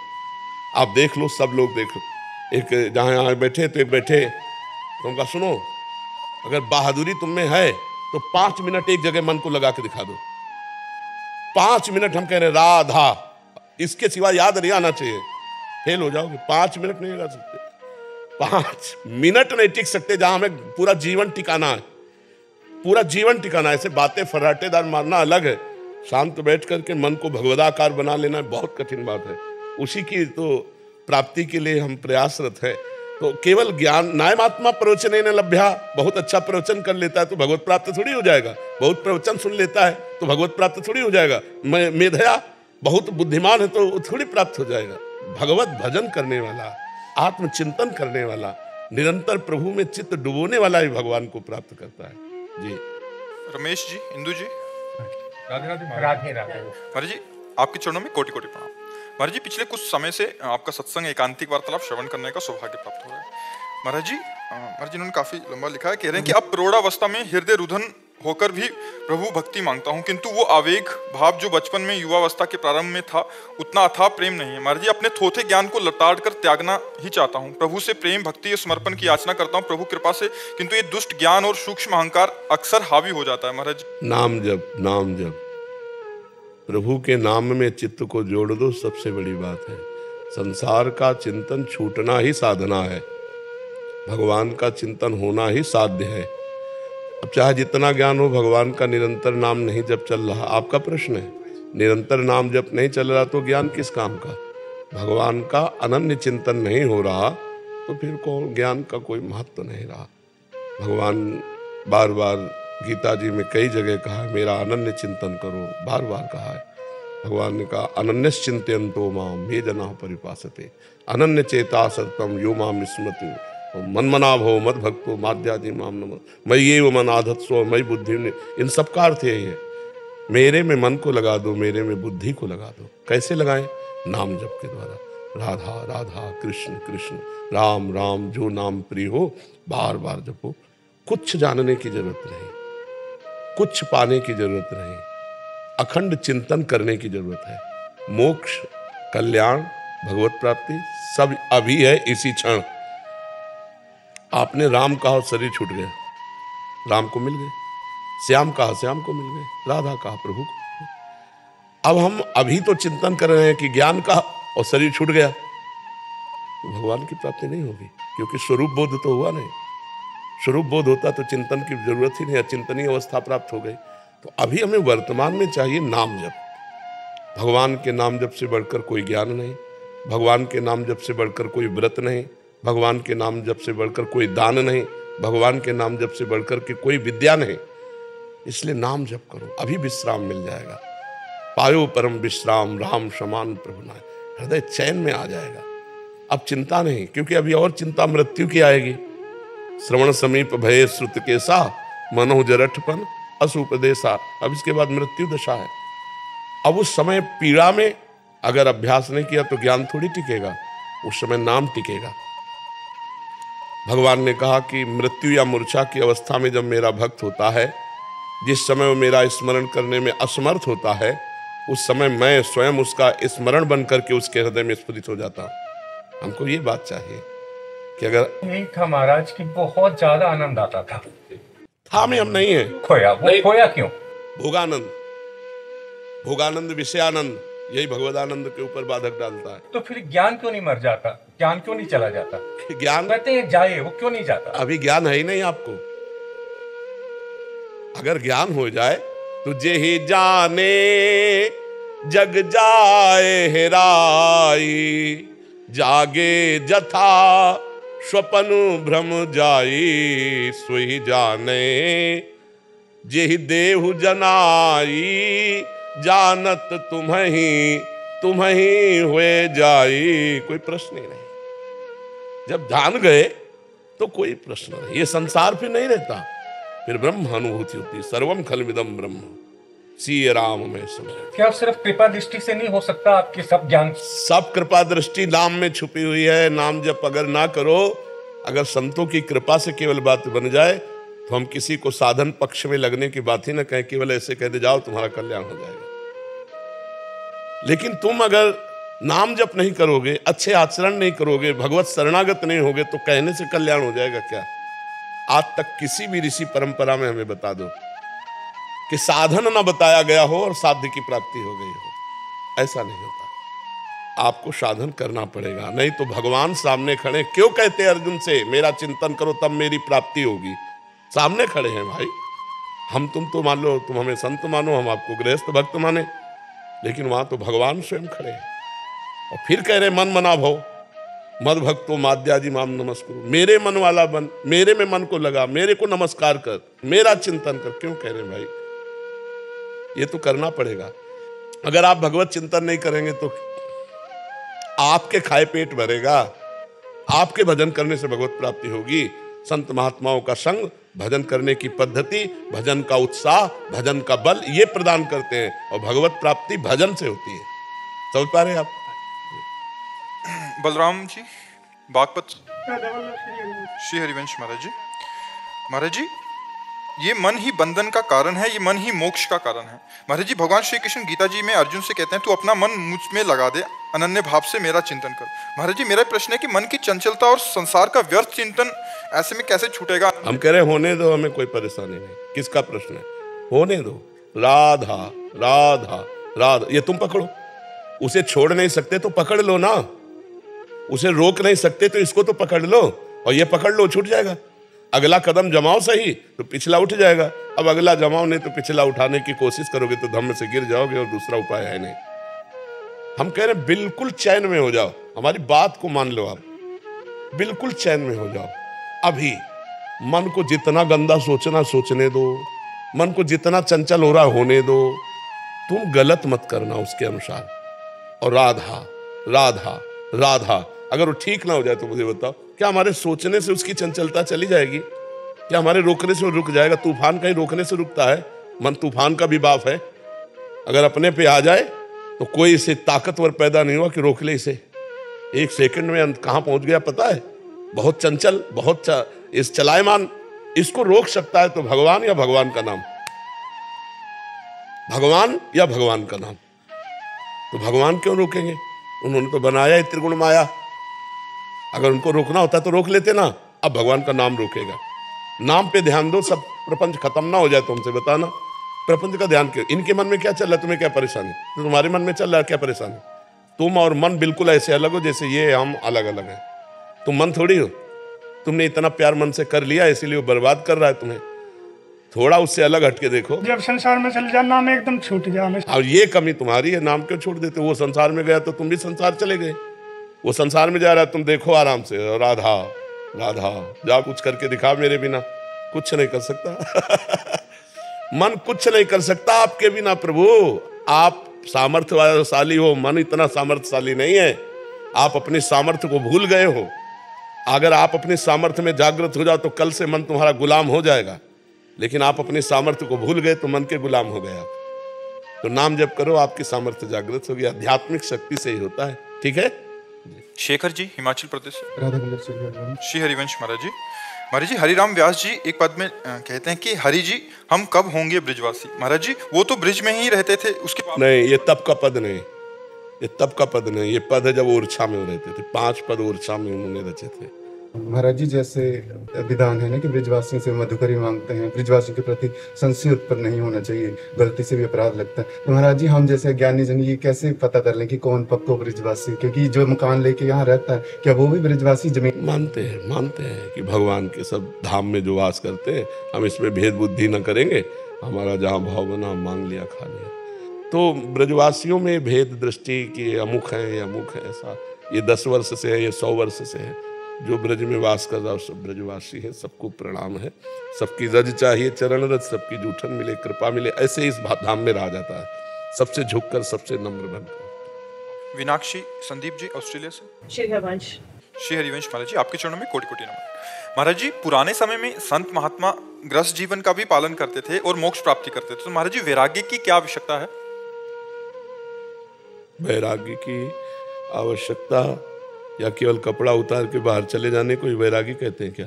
आप देख लो, सब लोग देख लो। एक जहाँ यहाँ बैठे तो एक बैठे, तो उनका सुनो, अगर बहादुरी तुम में है तो 5 मिनट एक जगह मन को लगा के दिखा दो। 5 मिनट हम कह रहे राधा, इसके सिवा याद नहीं आना चाहिए, फेल हो जाओगे। 5 मिनट नहीं लगा सकते, 5 मिनट नहीं टिक सकते, जहां हमें पूरा जीवन टिकाना है, पूरा जीवन टिकाना है। ऐसे बातें फर्राटेदार मारना अलग है, शांत बैठ करके मन को भगवदाकार बना लेना बहुत कठिन बात है। उसी की तो प्राप्ति के लिए हम प्रयासरत हैं। तो केवल ज्ञान नायमात्मा प्रवचन न लभ्या, बहुत अच्छा प्रवचन कर लेता है तो भगवत प्राप्त थोड़ी हो जाएगा। बहुत प्रवचन सुन लेता है तो भगवत प्राप्त थोड़ी हो जाएगा। मेधया बहुत बुद्धिमान है तो थोड़ी प्राप्त हो जाएगा। भगवत भजन करने वाला, आत्मचिंतन करने वाला, निरंतर प्रभु में चित्त डुबोने वाला ही भगवान को प्राप्त करता है। जी रमेश जी, इंदु जी, राधे राधे। महाराज जी आपके चरणों में कोटि कोटि प्रणाम। महाराज जी पिछले कुछ समय से आपका सत्संग एकांतिक वार्तालाप श्रवण करने का सौभाग्य प्राप्त हो रहा है। महाराज जी, इन्होंने काफी लंबा लिखा है, कह रहे हैं कि अब प्रौढ़ावस्था में हृदय रुधन होकर भी प्रभु भक्ति मांगता हूँ, किंतु वो आवेग भाव जो बचपन में युवावस्था के प्रारंभ में था उतना अथाह प्रेम नहीं है। महाराज जी, अपने थोथे ज्ञान को लताड़ कर त्यागना ही चाहता हूँ। प्रभु से प्रेम भक्ति और समर्पण की याचना करता हूँ प्रभु कृपा से, किंतु ये दुष्ट ज्ञान और सूक्ष्म अहंकार अक्सर हावी हो जाता है। महाराज जी, नाम जप, नाम जप, प्रभु के नाम में चित्त को जोड़ दो, सबसे बड़ी बात है। संसार का चिंतन छूटना ही साधना है, भगवान का चिंतन होना ही साध्य है। अब चाहे जितना ज्ञान हो, भगवान का निरंतर नाम नहीं जब चल रहा, आपका प्रश्न है, निरंतर नाम जब नहीं चल रहा तो ज्ञान किस काम का? भगवान का अनन्य चिंतन नहीं हो रहा तो फिर कौन ज्ञान का कोई महत्व नहीं रहा। भगवान बार बार गीता जी में कई जगह कहा है, मेरा अनन्य चिंतन करो, बार बार कहा है। भगवान ने कहा अनन्यस चिंतयन्तो माम ये जनाः परिपासते, अनन्य चेता सततम यो माम स्मृति मनमना भो मद भक्तो माद्याजी माम नमः मयि एव मन आधत्सो मयि बुद्धि। इन सब का अर्थ यही है, मेरे में मन को लगा दो, मेरे में बुद्धि को लगा दो। कैसे लगाएं? नाम जप के द्वारा। राधा राधा कृष्ण कृष्ण राम राम, जो नाम प्रिय हो बार बार जपो। कुछ जानने की जरूरत नहीं, कुछ पाने की जरूरत नहीं, अखंड चिंतन करने की जरूरत है। मोक्ष, कल्याण, भगवत प्राप्ति सब अभी है, इसी क्षण। आपने राम कहा और शरीर छूट गया, राम को मिल गए। श्याम कहा, श्याम को मिल गए। राधा कहा, प्रभु को। अब हम अभी तो चिंतन कर रहे हैं कि ज्ञान कहा और शरीर छूट गया, तो भगवान की प्राप्ति नहीं होगी, क्योंकि स्वरूप बोध तो हुआ नहीं। स्वरूप बोध होता तो चिंतन की जरूरत ही नहीं, अचिंतनीय अवस्था प्राप्त हो गई। तो अभी हमें वर्तमान में चाहिए नाम जप। भगवान के नाम जप से बढ़कर कोई ज्ञान नहीं, भगवान के नाम जप से बढ़कर कोई व्रत नहीं, भगवान के नाम जप से बढ़कर कोई दान नहीं, भगवान के नाम जप से बढ़कर के कोई विद्या नहीं। इसलिए नाम जप करो, अभी विश्राम मिल जाएगा। पायो परम विश्राम राम समान प्रभु नाय, हृदय चैन में आ जाएगा। अब चिंता नहीं, क्योंकि अभी और चिंता मृत्यु की आएगी। श्रवण समीप भये श्रुत केसा मनो जरठपन असुपदेशा। अब इसके बाद मृत्यु दशा है। अब उस समय पीड़ा में अगर अभ्यास नहीं किया तो ज्ञान थोड़ी टिकेगा, उस समय नाम टिकेगा। भगवान ने कहा कि मृत्यु या मूर्छा की अवस्था में जब मेरा भक्त होता है, जिस समय वो मेरा स्मरण करने में असमर्थ होता है, उस समय मैं स्वयं उसका स्मरण बन करके उसके हृदय में स्फुरित हो जाता हूं। हमको ये बात चाहिए कि अगर यही था महाराज की बहुत ज्यादा आनंद आता था में हम नहीं है, खोया। वो खोया क्यों? भोगानंद, भोगानंद विषयानंद, यही भगवदानंद के ऊपर बाधक डालता है। तो फिर ज्ञान क्यों नहीं मर जाता? ज्ञान क्यों नहीं चला जाता? ज्ञान कहते हैं जाए, वो क्यों नहीं जाता? अभी ज्ञान है ही नहीं आपको। अगर ज्ञान हो जाए तो जे ही जाने जग जाए हेराई, जागे जथा स्वपन भ्रम जाई, सोई जाने जेहि देहु जनाई, जानत तुम्हीं हुए जाई। कोई प्रश्न ही नहीं। जब जान गए तो कोई प्रश्न नहीं, ये संसार फिर नहीं रहता, फिर ब्रह्म अनुभूति होती। सर्वम खलविदम ब्रह्म, सीए राम में समझ। क्या सिर्फ कृपा दृष्टि से नहीं हो सकता आपके सब ज्ञान? सब कृपा दृष्टि नाम में छुपी हुई है। नाम जब अगर ना करो, अगर संतों की कृपा से केवल बात बन जाए तो हम किसी को साधन पक्ष में लगने की बात ही ना कहें, केवल ऐसे कह दे जाओ तुम्हारा कल्याण हो जाएगा। लेकिन तुम अगर नाम जप नहीं करोगे, अच्छे आचरण नहीं करोगे, भगवत शरणागत नहीं होगे, तो कहने से कल्याण हो जाएगा क्या? आज तक किसी भी ऋषि परंपरा में हमें बता दो कि साधन ना बताया गया हो और साध्य की प्राप्ति हो गई हो। ऐसा नहीं होता, आपको साधन करना पड़ेगा, नहीं तो भगवान सामने खड़े। क्यों कहते अर्जुन से मेरा चिंतन करो तब मेरी प्राप्ति होगी? सामने खड़े हैं भाई। हम तुम तो मान लो, तुम हमें संत मानो, हम आपको गृहस्थ भक्त माने, लेकिन वहां तो भगवान स्वयं खड़े हैं और फिर कह रहे मन मना भो मद भक्तो माद्याजी माम नमस्कुरु। मेरे मन वाला बन, मेरे में मन को लगा, मेरे को नमस्कार कर, मेरा चिंतन कर। क्यों कह रहे भाई? ये तो करना पड़ेगा। अगर आप भगवत चिंतन नहीं करेंगे तो आपके खाए पेट भरेगा, आपके भजन करने से भगवत प्राप्ति होगी। संत महात्माओं का संग, भजन करने की पद्धति, भजन का उत्साह, भजन का बल, ये प्रदान करते हैं और भगवत प्राप्ति भजन से होती है। समझ पा रहे हैं आप? बलराम जी, बागपत, श्री हरिवंश महाराज जी। महाराज जी, ये मन ही बंधन का कारण है, ये मन ही मोक्ष का कारण है। महाराज जी, भगवान श्री कृष्ण गीता जी में अर्जुन से कहते हैं, तू अपना मन मुझ में लगा दे, अनन्य भाव से मेरा चिंतन कर। महाराज जी, मेरा प्रश्न है कि मन की चंचलता और संसार का व्यर्थ चिंतन ऐसे में कैसे छूटेगा? हम कह रहे होने दो, हमें कोई परेशानी नहीं। किसका प्रश्न है? होने दो। राधा राधा राधा, ये तुम पकड़ो। उसे छोड़ नहीं सकते तो पकड़ लो ना, उसे रोक नहीं सकते तो इसको तो पकड़ लो, और ये पकड़ लो, छूट जाएगा। अगला कदम जमाओ सही तो पिछला उठ जाएगा। अब अगला जमाओ नहीं तो पिछला उठाने की कोशिश करोगे तो धम्म से गिर जाओगे, और दूसरा उपाय है नहीं। हम कह रहे हैं बिल्कुल चैन में हो जाओ, हमारी बात को मान लो, आप बिल्कुल चैन में हो जाओ। अभी मन को जितना गंदा सोचना सोचने दो, मन को जितना चंचल हो रहा होने दो, तुम गलत मत करना उसके अनुसार। और राधा राधा राधा, अगर वो ठीक ना हो जाए तो मुझे बताओ, क्या हमारे सोचने से उसकी चंचलता चली जाएगी? क्या हमारे रोकने से वो रुक जाएगा? तूफान कहीं रोकने से रुकता है? मन तूफान का भी बाप है। अगर अपने पे आ जाए तो कोई इसे ताकतवर पैदा नहीं हुआ कि रोक ले इसे। एक सेकंड में कहां पहुंच गया पता है? बहुत चंचल, इस चलायमान, इसको रोक सकता है तो भगवान या भगवान का नाम, भगवान या भगवान का नाम। तो भगवान क्यों रोकेंगे? उन्होंने तो बनाया ही त्रिगुण माया। अगर उनको रोकना होता तो रोक लेते ना। अब भगवान का नाम रोकेगा। नाम पे ध्यान दो, सब प्रपंच खत्म ना हो जाए तो हमसे बताना। प्रपंच का ध्यान क्यों? इनके मन में क्या चल रहा है, तुम्हें क्या परेशानी? तो तुम्हारे मन में चल रहा है क्या परेशानी? तुम और मन बिल्कुल ऐसे अलग हो जैसे ये हम अलग अलग हैं। तुम मन थोड़ी हो। तुमने इतना प्यार मन से कर लिया इसलिए वो बर्बाद कर रहा है तुम्हें। थोड़ा उससे अलग हटके देखो। जब संसार में चल जाना नाम एकदम छूट गया हमें। और ये कमी तुम्हारी है, नाम क्यों छोड़ देते? वो संसार में गया तो तुम भी संसार चले गए। वो संसार में जा रहा है, तुम देखो आराम से। राधा राधा, जा कुछ करके दिखा मेरे बिना। कुछ नहीं कर सकता मन कुछ नहीं कर सकता आपके बिना प्रभु। आप सामर्थ्यशाली हो, मन इतना सामर्थ्यशाली नहीं है। आप अपने सामर्थ्य को भूल गए हो। अगर आप अपने सामर्थ्य में जागृत हो जाओ तो कल से मन तुम्हारा गुलाम हो जाएगा। लेकिन आप अपने सामर्थ्य को भूल गए तो मन के गुलाम हो गए आप। तो नाम जप करो, आपकी सामर्थ्य जागृत होगी। आध्यात्मिक शक्ति से ही होता है। ठीक है। शेखर जी, हिमाचल प्रदेश से। राधा वल्लभ श्री श्री हरिवंश महाराज जी। महाराज जी, हरिराम व्यास जी एक पद में कहते हैं कि हरि जी हम कब होंगे ब्रिजवासी। महाराज जी, वो तो ब्रिज में ही रहते थे, उसके बाद नहीं, ये तब का पद नहीं, ये तब का पद नहीं। ये पद है जब ओरछा में रहते थे। 5 पद ओरछा में उन्होंने रचे थे। महाराज जी, जैसे विधान है ना कि ब्रिजवासियों से मधुकरी मांगते हैं, ब्रिजवासियों के प्रति संशय उत्पन्न नहीं होना चाहिए, गलती से भी अपराध लगता है। तो महाराज जी, हम जैसे ज्ञानी जन ये कैसे पता कर लें कि कौन पक्को ब्रिजवासी? क्योंकि जो मकान लेके यहाँ रहता है, क्या वो भी ब्रिजवासी जमीन? मानते हैं कि भगवान के सब धाम में जो वास करते हैं, हम इसमें भेद बुद्धि न करेंगे। हमारा जहाँ भाव बना मांग लिया, खा लिया। तो ब्रजवासियों में भेद दृष्टि की अमुख है, ये अमुख है, ऐसा ये 10 वर्ष से है, ये 100 वर्ष से है। जो ब्रज में वास कर रहा है सब ब्रजवासी है। सबको प्रणाम है। सबकी रज चाहिए चरण रज, सबकी जूठन मिले कृपा मिले। ऐसे इस धाम में रहा जाता है, सबसे झुककर, सबसे नम्र बनकर। विनाक्षी संदीप जी, ऑस्ट्रेलिया से। श्री हरिवंश। श्री हरिवंश महाराज जी, आपके चरणों में कोटि कोटि नमन। महाराज जी, पुराने समय में संत महात्मा ग्रस्त जीवन का भी पालन करते थे और मोक्ष प्राप्ति करते थे। तो महाराज जी, वैराग्य की क्या आवश्यकता है? वैराग्य की आवश्यकता या केवल कपड़ा उतार के बाहर चले जाने को वैरागी कहते हैं क्या?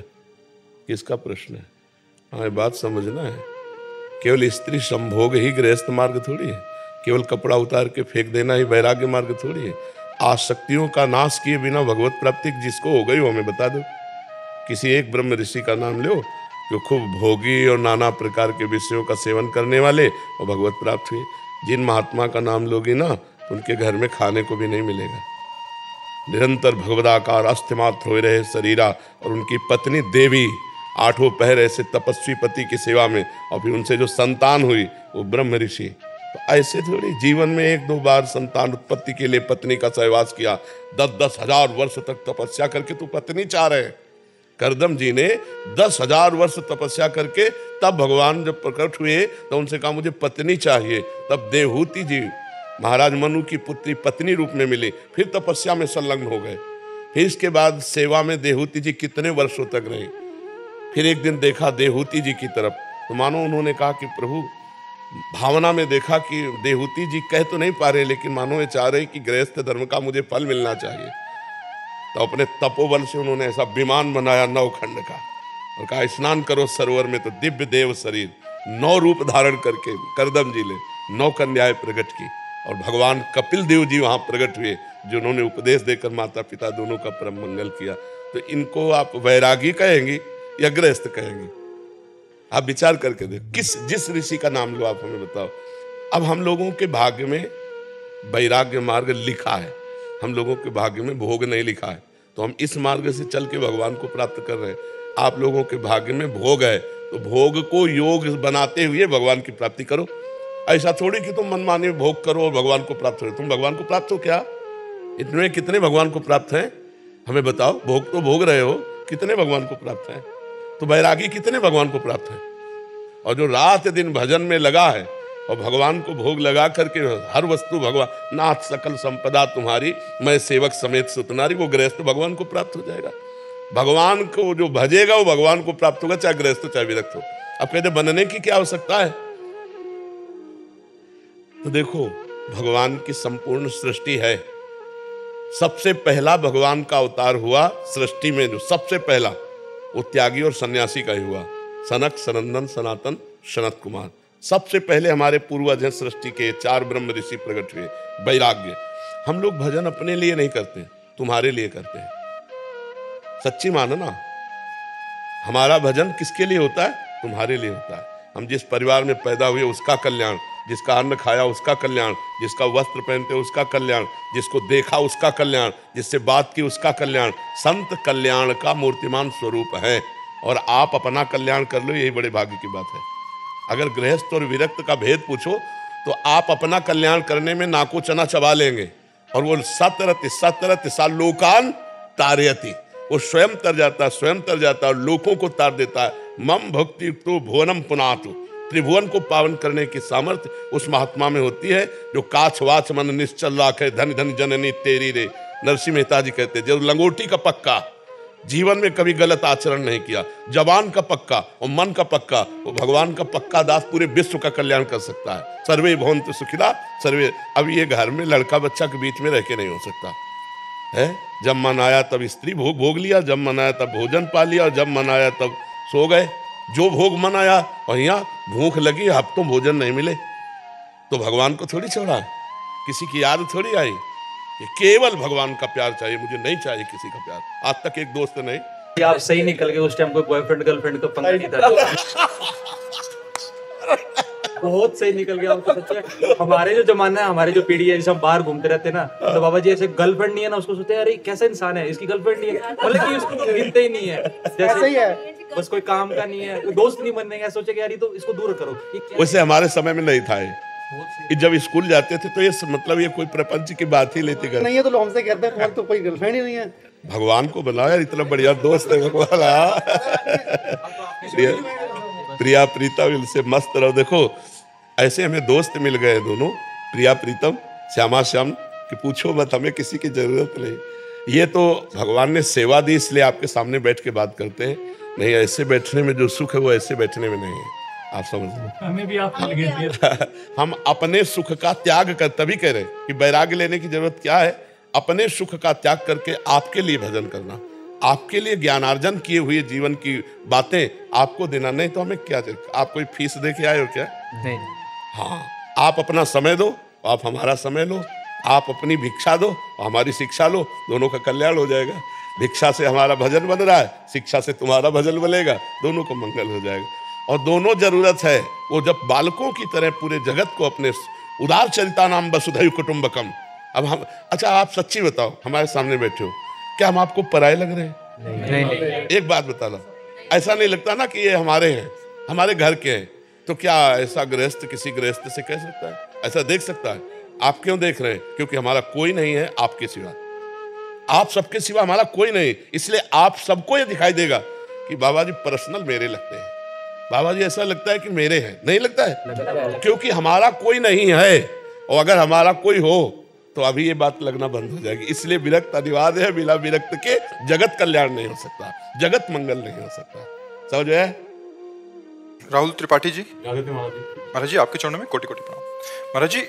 किसका प्रश्न है? हमें बात समझना है। केवल स्त्री संभोग ही गृहस्थ मार्ग थोड़ी है। केवल कपड़ा उतार के फेंक देना ही वैराग्य मार्ग थोड़ी है। आसक्तियों का नाश किए बिना भगवत प्राप्ति जिसको हो गई वो हमें बता दो। किसी एक ब्रह्म ऋषि का नाम लो जो खूब भोगी और नाना प्रकार के विषयों का सेवन करने वाले और भगवत प्राप्त हुए। जिन महात्मा का नाम लोगी ना तो उनके घर में खाने को भी नहीं मिलेगा। निरंतर भगवदाकार अस्थिमात्र हो रहे शरीरा और उनकी पत्नी देवी 8 पहर ऐसे तपस्वी पति की सेवा में, और फिर उनसे जो संतान हुई वो ब्रह्म ऋषि। तो ऐसे थोड़ी जीवन में 1-2 बार संतान उत्पत्ति के लिए पत्नी का सहवास किया। 10-10 हजार वर्ष तक तपस्या करके तू पत्नी चाह रहे हैं। करदम जी ने 10,000 वर्ष तपस्या करके तब भगवान जब प्रकट हुए तो उनसे कहा मुझे पत्नी चाहिए। तब देवहूति जी महाराज मनु की पुत्री पत्नी रूप में मिली। फिर तपस्या में संलग्न हो गए। फिर इसके बाद सेवा में देवहूति जी कितने वर्षों तक रही। फिर एक दिन देखा देवहूति जी की तरफ तो मानो उन्होंने कहा कि प्रभु, भावना में देखा कि देवहूति जी कह तो नहीं पा रहे लेकिन मानो ये चाह रहे कि गृहस्थ धर्म का मुझे फल मिलना चाहिए। तो अपने तपोबल से उन्होंने ऐसा विमान बनाया 9 खंड का और कहा स्नान करो सरोवर में तो दिव्य देव शरीर 9 रूप धारण करके करदम जी ले 9 कन्याएं प्रकट की और भगवान कपिल देव जी वहां प्रकट हुए, जिन्होंने उपदेश देकर माता पिता दोनों का परम मंगल किया। तो इनको आप वैरागी कहेंगी या गृहस्थ कहेंगी? आप विचार करके देखो, जिस ऋषि का नाम लो, आप हमें बताओ। अब हम लोगों के भाग्य में वैराग्य मार्ग लिखा है, हम लोगों के भाग्य में भोग नहीं लिखा है, तो हम इस मार्ग से चल के भगवान को प्राप्त कर रहे हैं। आप लोगों के भाग्य में भोग है, तो भोग को योग बनाते हुए भगवान की प्राप्ति करो। ऐसा थोड़ी कि तुम मनमाने भोग करो और भगवान को प्राप्त हो। तुम भगवान को प्राप्त हो क्या? इतने कितने भगवान को प्राप्त हैं? हमें बताओ। भोग तो भोग रहे हो, कितने भगवान को प्राप्त हैं? तो वैरागी कितने भगवान को प्राप्त है? और जो रात दिन भजन में लगा है और भगवान को भोग लगा करके हर वस्तु भगवान नाथ सकल संपदा तुम्हारी मैं सेवक समेत सुतनारी, वो गृहस्थ भगवान को प्राप्त हो जाएगा। भगवान को जो भजेगा वो भगवान को प्राप्त होगा, चाहे गृहस्थ हो चाहे विरक्त हो। अब कहते बनने की क्या आवश्यकता है? तो देखो भगवान की संपूर्ण सृष्टि है। सबसे पहला भगवान का अवतार हुआ सृष्टि में, जो सबसे पहला वो त्यागी और सन्यासी का ही हुआ। सनक सनंदन सनातन सनत कुमार सबसे पहले हमारे पूर्वज हैं सृष्टि के। 4 ब्रह्म ऋषि प्रकट हुए। वैराग्य। हम लोग भजन अपने लिए नहीं करते, तुम्हारे लिए करते हैं। सच्ची मानो ना, हमारा भजन किसके लिए होता है? तुम्हारे लिए होता है। हम जिस परिवार में पैदा हुए उसका कल्याण, जिसका अन्न खाया उसका कल्याण, जिसका वस्त्र पहनते उसका कल्याण, जिसको देखा उसका कल्याण, जिससे बात की उसका कल्याण। संत कल्याण का मूर्तिमान स्वरूप है और आप अपना कल्याण कर लो, यही बड़े भाग्य की बात है। अगर गृहस्थ और विरक्त का भेद पूछो तो आप अपना कल्याण करने में नाको चना चबा लेंगे और वो सतरति सा लोकान तारयति, वो स्वयं तर जाता है और लोगों को तार देता है। मम भक्ति तो भुवनम पुनातु, त्रिभुवन को पावन करने की सामर्थ्य उस महात्मा में होती है जो काछ वाच मन निश्चल राखे, धन धन जननी तेरी रे। नरसिंह मेहता जी कहते हैं, जो लंगोटी का पक्का, जीवन में कभी गलत आचरण नहीं किया, जबान का पक्का और मन का पक्का, वो भगवान का पक्का दास पूरे विश्व का कल्याण कर सकता है। सर्वे भवन्तु सुखिनः सर्वे। अब ये घर में लड़का बच्चा के बीच में रह के नहीं हो सकता है। जब मन आया तब स्त्री भोग भोग लिया, जब मन आया तब भोजन पा लिया और जब मन आया तब सो गए। जो भोग मन आया, और यहाँ भूख लगी, हफ्तों भोजन नहीं मिले, तो भगवान को थोड़ी छोड़ा, किसी की याद थोड़ी आई। ये केवल भगवान का प्यार चाहिए, मुझे नहीं चाहिए किसी का प्यार। आज तक एक दोस्त नहीं। आप सही निकल गए, उस टाइम कोई बॉयफ्रेंड गर्लफ्रेंड का पंगा नहीं था। बहुत सही निकल गया आपको सच्चे। हमारे जो जमाना है, हमारी जो पीढ़ी है, जैसे हम बाहर घूमते रहते हैं ना, तो बाबा जी ऐसे गर्लफ्रेंड नहीं है ना, उसको सोचते हैं अरे कैसा इंसान है, इसकी गर्लफ्रेंड नहीं है, मतलब कि उसको गिनते ही नहीं है। जैसे ही है, बस कोई काम का नहीं है, कोई दोस्त नहीं बनने का, सोचे कि यार ये तो इसको दूर करो। वैसे हमारे समय में नहीं था ये। जब स्कूल जाते थे तो ये मतलब ये कोई प्रपंच की बात ही लेते घर नहीं है, तो लोग हमसे कहते हैं तुम्हारी तो कोई गर्लफ्रेंड ही नहीं है। भगवान को बनाया, इतना बढ़िया दोस्त है भगवान। प्रिया प्रीतम से मस्त रहो। देखो ऐसे हमें दोस्त मिल गए दोनों, प्रिया प्रीतम, श्यामा श्याम, कि पूछो मत, हमें किसी की जरूरत नहीं। ये तो भगवान ने सेवा दी, इसलिए आपके सामने बैठ के बात करते हैं। नहीं, ऐसे बैठने में जो सुख है वो ऐसे बैठने में नहीं है। आप समझ लो, हमें भी आप मिल गए। हम अपने सुख का त्याग कर, तभी कह रहे कि वैराग्य लेने की जरूरत क्या है। अपने सुख का त्याग करके आपके लिए भजन करना, आपके लिए ज्ञानार्जन किए हुए जीवन की बातें आपको देना। नहीं तो हमें क्या, आप कोई फीस दे के आए हो क्या? नहीं। हाँ, आप अपना समय दो, आप हमारा समय लो, आप अपनी भिक्षा दो, हमारी शिक्षा लो, दोनों का कल्याण हो जाएगा। भिक्षा से हमारा भजन बन रहा है, शिक्षा से तुम्हारा भजन बनेगा, दोनों को मंगल हो जाएगा। और दोनों जरूरत है, वो जब बालकों की तरह पूरे जगत को अपने उदार चरिता नाम वसुधैव कुटुंबकम। अब हम, अच्छा आप सच्ची बताओ, हमारे सामने बैठे हो, क्या हम आपको पराये लग रहे हैं? नहीं। एक बात बता लो, ऐसा नहीं लगता ना कि ये हमारे हैं, हमारे घर के हैं? तो क्या ऐसा गृहस्थ किसी गृहस्थ से कह सकता है? ऐसा देख सकता है? आप क्यों देख रहे हैं? क्योंकि हमारा कोई नहीं है आपके सिवा, आप सबके सिवा हमारा कोई नहीं। इसलिए आप सबको ये दिखाई देगा कि बाबा जी पर्सनल मेरे लगते हैं, बाबा जी ऐसा लगता है कि मेरे हैं। नहीं लगता है, क्योंकि हमारा कोई नहीं है। और अगर हमारा कोई हो तो अभी ये बात लगना बंद हो जाएगी। इसलिए विरक्त अनिवार्य है, बिना विरक्त के जगत कल्याण नहीं हो सकता, जगत मंगल नहीं हो सकता। समझ है? राहुल त्रिपाठी जी, महाराज जी आपके चरणों में कोटि कोटि प्रणाम। महाराज जी,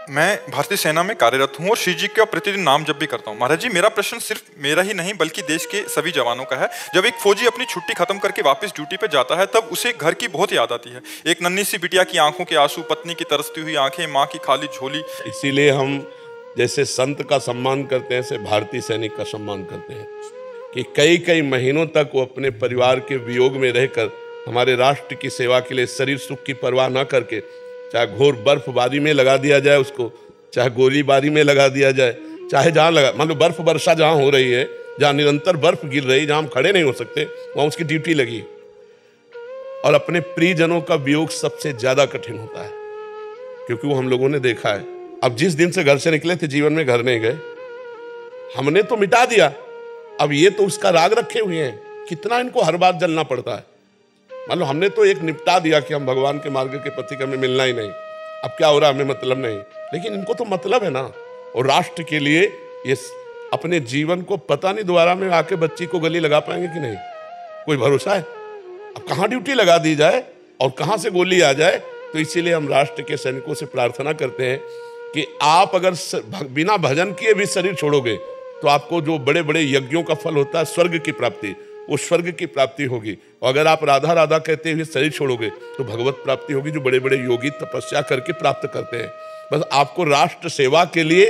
मैं भारतीय सेना में कार्यरत हूँ और श्री जी का प्रतिदिन नाम जप भी करता हूँ। महाराज जी, मेरा प्रश्न सिर्फ मेरा ही नहीं बल्कि देश के सभी जवानों का है। जब एक फौजी अपनी छुट्टी खत्म करके वापस ड्यूटी पे जाता है तब उसे घर की बहुत याद आती है। एक नन्ही सी बिटिया की आंखों के आंसू, पत्नी की तरसती हुई आंखें, माँ की खाली झोली। इसीलिए हम जैसे संत का सम्मान करते हैं ऐसे भारतीय सैनिक का सम्मान करते हैं कि कई कई महीनों तक वो अपने परिवार के वियोग में रहकर हमारे राष्ट्र की सेवा के लिए शरीर सुख की परवाह न करके, चाहे घोर बर्फबारी में लगा दिया जाए उसको, चाहे गोलीबारी में लगा दिया जाए, चाहे जहाँ लगा, मान लो बर्फ वर्षा जहाँ हो रही है, जहाँ निरंतर बर्फ गिर रही, जहाँ हम खड़े नहीं हो सकते, वहाँ उसकी ड्यूटी लगी। और अपने प्रियजनों का वियोग सबसे ज्यादा कठिन होता है, क्योंकि वो हम लोगों ने देखा है। अब जिस दिन से घर से निकले थे जीवन में घर नहीं गए, हमने तो मिटा दिया, अब ये तो उसका राग रखे हुए हैं, कितना इनको हर बार जलना पड़ता है। मान लो हमने तो एक निपटा दिया कि हम भगवान के मार्ग के प्रति हमें मिलना ही नहीं, अब क्या हो रहा है हमें मतलब नहीं, लेकिन इनको तो मतलब है ना। और राष्ट्र के लिए ये अपने जीवन को पता नहीं दोबारा में आके बच्ची को गली लगा पाएंगे कि नहीं, कोई भरोसा है। अब कहाँ ड्यूटी लगा दी जाए और कहाँ से गोली आ जाए। तो इसीलिए हम राष्ट्र के सैनिकों से प्रार्थना करते हैं कि आप अगर बिना भजन किए भी शरीर छोड़ोगे तो आपको जो बड़े बड़े यज्ञों का फल होता है स्वर्ग की प्राप्ति, वो स्वर्ग की प्राप्ति होगी। और अगर आप राधा राधा कहते हुए शरीर छोड़ोगे तो भगवत प्राप्ति होगी, जो बड़े बड़े योगी तपस्या करके प्राप्त करते हैं। बस आपको राष्ट्र सेवा के लिए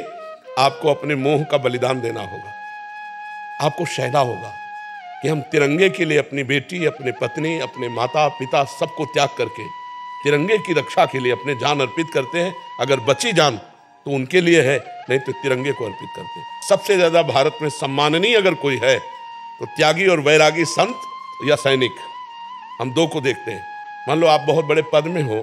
आपको अपने मोह का बलिदान देना होगा, आपको सहना होगा कि हम तिरंगे के लिए अपनी बेटी, अपने पत्नी, अपने माता पिता सबको त्याग करके तिरंगे की रक्षा के लिए अपने जान अर्पित करते हैं। अगर बची जान तो उनके लिए है, नहीं तो तिरंगे को अर्पित करते हैं। सबसे ज्यादा भारत में सम्माननीय अगर कोई है तो त्यागी और वैरागी संत या सैनिक, हम दो को देखते हैं। मान लो आप बहुत बड़े पद में हो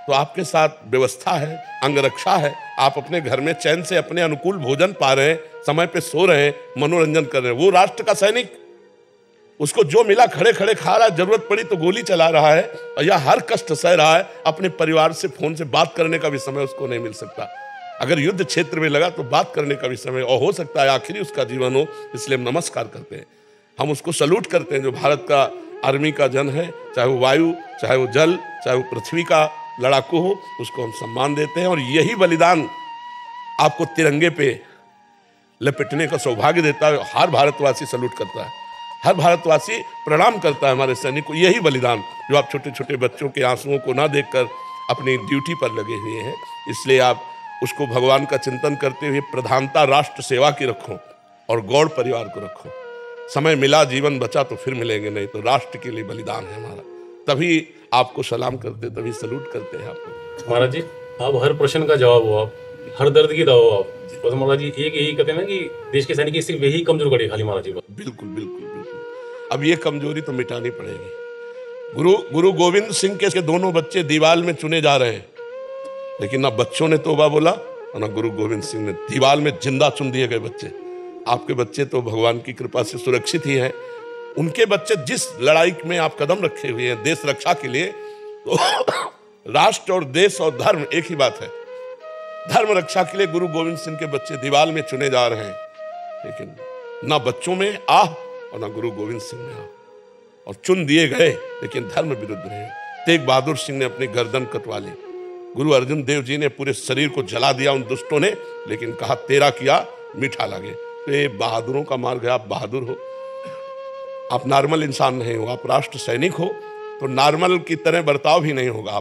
तो आपके साथ व्यवस्था है, अंगरक्षा है, आप अपने घर में चैन से अपने अनुकूल भोजन पा रहे हैं, समय पे सो रहे हैं, मनोरंजन कर रहे हैं। वो राष्ट्र का सैनिक, उसको जो मिला खड़े खड़े खा रहा है, जरूरत पड़ी तो गोली चला रहा है, या हर कष्ट सह रहा है। अपने परिवार से फोन से बात करने का भी समय उसको नहीं मिल सकता। अगर युद्ध क्षेत्र में लगा तो बात करने का भी समय, और हो सकता है आखिरी उसका जीवन हो, इसलिए हम नमस्कार करते हैं, हम उसको सल्यूट करते हैं। जो भारत का आर्मी का जन है, चाहे वो वायु, चाहे वो जल, चाहे वो पृथ्वी का लड़ाकू हो, उसको हम सम्मान देते हैं। और यही बलिदान आपको तिरंगे पे लपेटने का सौभाग्य देता है। हर भारतवासी सल्यूट करता है, हर भारतवासी प्रणाम करता है हमारे सैनिक को। यही बलिदान जो आप छोटे छोटे बच्चों के आंसुओं को ना देखकर अपनी ड्यूटी पर लगे हुए हैं, इसलिए आप उसको भगवान का चिंतन करते हुए प्रधानता राष्ट्र सेवा की रखो और गौड़ परिवार को रखो। समय मिला, जीवन बचा तो फिर मिलेंगे, नहीं तो राष्ट्र के लिए बलिदान है हमारा। तभी आपको सलाम करते, तभी सल्यूट करते हैं आपको। महाराज जी, आप हर प्रश्न का जवाब हो, आप हर दर्द की दवा हो आप। बस महाराज जी एक यही कहते हैं ना कि देश के सैनिक सिर्फ यही कमजोर कड़ी खाली महाराज जी। बिल्कुल बिल्कुल बिल्कुल, अब ये कमजोरी तो मिटानी पड़ेगी। गुरु गोविंद सिंह के दोनों बच्चे दीवाल में चुने जा रहे हैं, लेकिन ना बच्चों ने तोबा बोला और ना गुरु गोविंद सिंह ने। दीवाल में जिंदा चुन दिए गए बच्चे। आपके बच्चे तो भगवान की कृपा से सुरक्षित ही हैं। उनके बच्चे जिस लड़ाई में आप कदम रखे हुए हैं देश रक्षा के लिए, तो राष्ट्र और देश और धर्म एक ही बात है। धर्म रक्षा के लिए गुरु गोविंद सिंह के बच्चे दीवाल में चुने जा रहे हैं, लेकिन ना बच्चों में आह और ना गुरु गोविंद सिंह में आह, और चुन दिए गए लेकिन धर्म विरुद्ध रहे। तेग बहादुर सिंह ने अपनी गर्दन कटवा ली, गुरु अर्जुन देव जी ने पूरे शरीर को जला दिया उन दुष्टों ने, लेकिन कहा तेरा किया मीठा लगे। तो ये बहादुरों का मार्ग है। आप बहादुर हो, आप नॉर्मल इंसान नहीं हो, आप राष्ट्र सैनिक हो, तो नॉर्मल की तरह बर्ताव भी नहीं होगा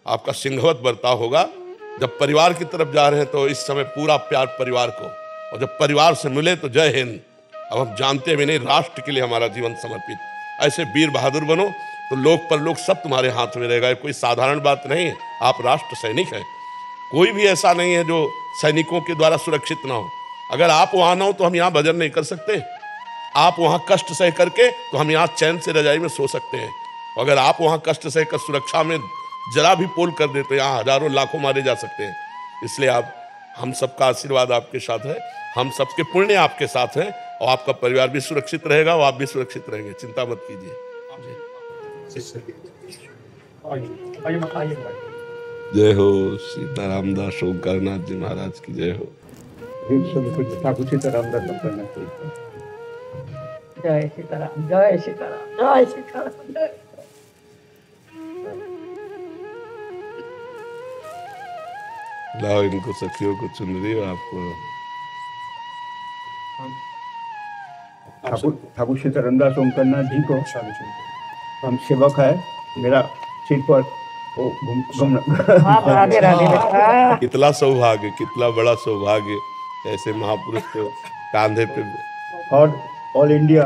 आपका सिंहवत बर्ताव होगा। जब परिवार की तरफ जा रहे हैं तो इस समय पूरा प्यार परिवार को, और जब परिवार से मिले तो जय हिंद। अब हम जानते भी नहीं, राष्ट्र के लिए हमारा जीवन समर्पित। ऐसे वीर बहादुर बनो तो लोक परलोक सब तुम्हारे हाथ में रहेगा। कोई साधारण बात नहीं है, आप राष्ट्र सैनिक हैं। कोई भी ऐसा नहीं है जो सैनिकों के द्वारा सुरक्षित ना हो। अगर आप वहां ना हो तो हम यहाँ भजन नहीं कर सकते, आप वहां कष्ट सह करके तो हम यहाँ चैन से रजाई में सो सकते हैं। अगर आप वहां कष्ट सह कर सुरक्षा में जरा भी पोल कर दे तो यहाँ हजारों लाखों मारे जा सकते हैं। इसलिए आप, हम सबका आशीर्वाद आपके साथ है, हम सबके पुण्य आपके साथ हैं, और आपका परिवार भी सुरक्षित रहेगा और आप भी सुरक्षित रहेंगे, चिंता मत कीजिए। जय हो सीतारामदास ओंकारनाथ जी महाराज की जय हो। ठाकुर सीतारामदास ओंकारनाथ जी। जय सीताराम, जय सीताराम, जय सीताराम, जय। लाओ इनको सखियों को चुनरी आपको। ठाकुर श्री तरनदास ओमकारनाथ जी को हम सेवक है, मेरा सिर पर राधे राधे बेटा। कितना सौभाग्य, कितना बड़ा सौभाग्य ऐसे महापुरुष को कांधे पे। और ऑल इंडिया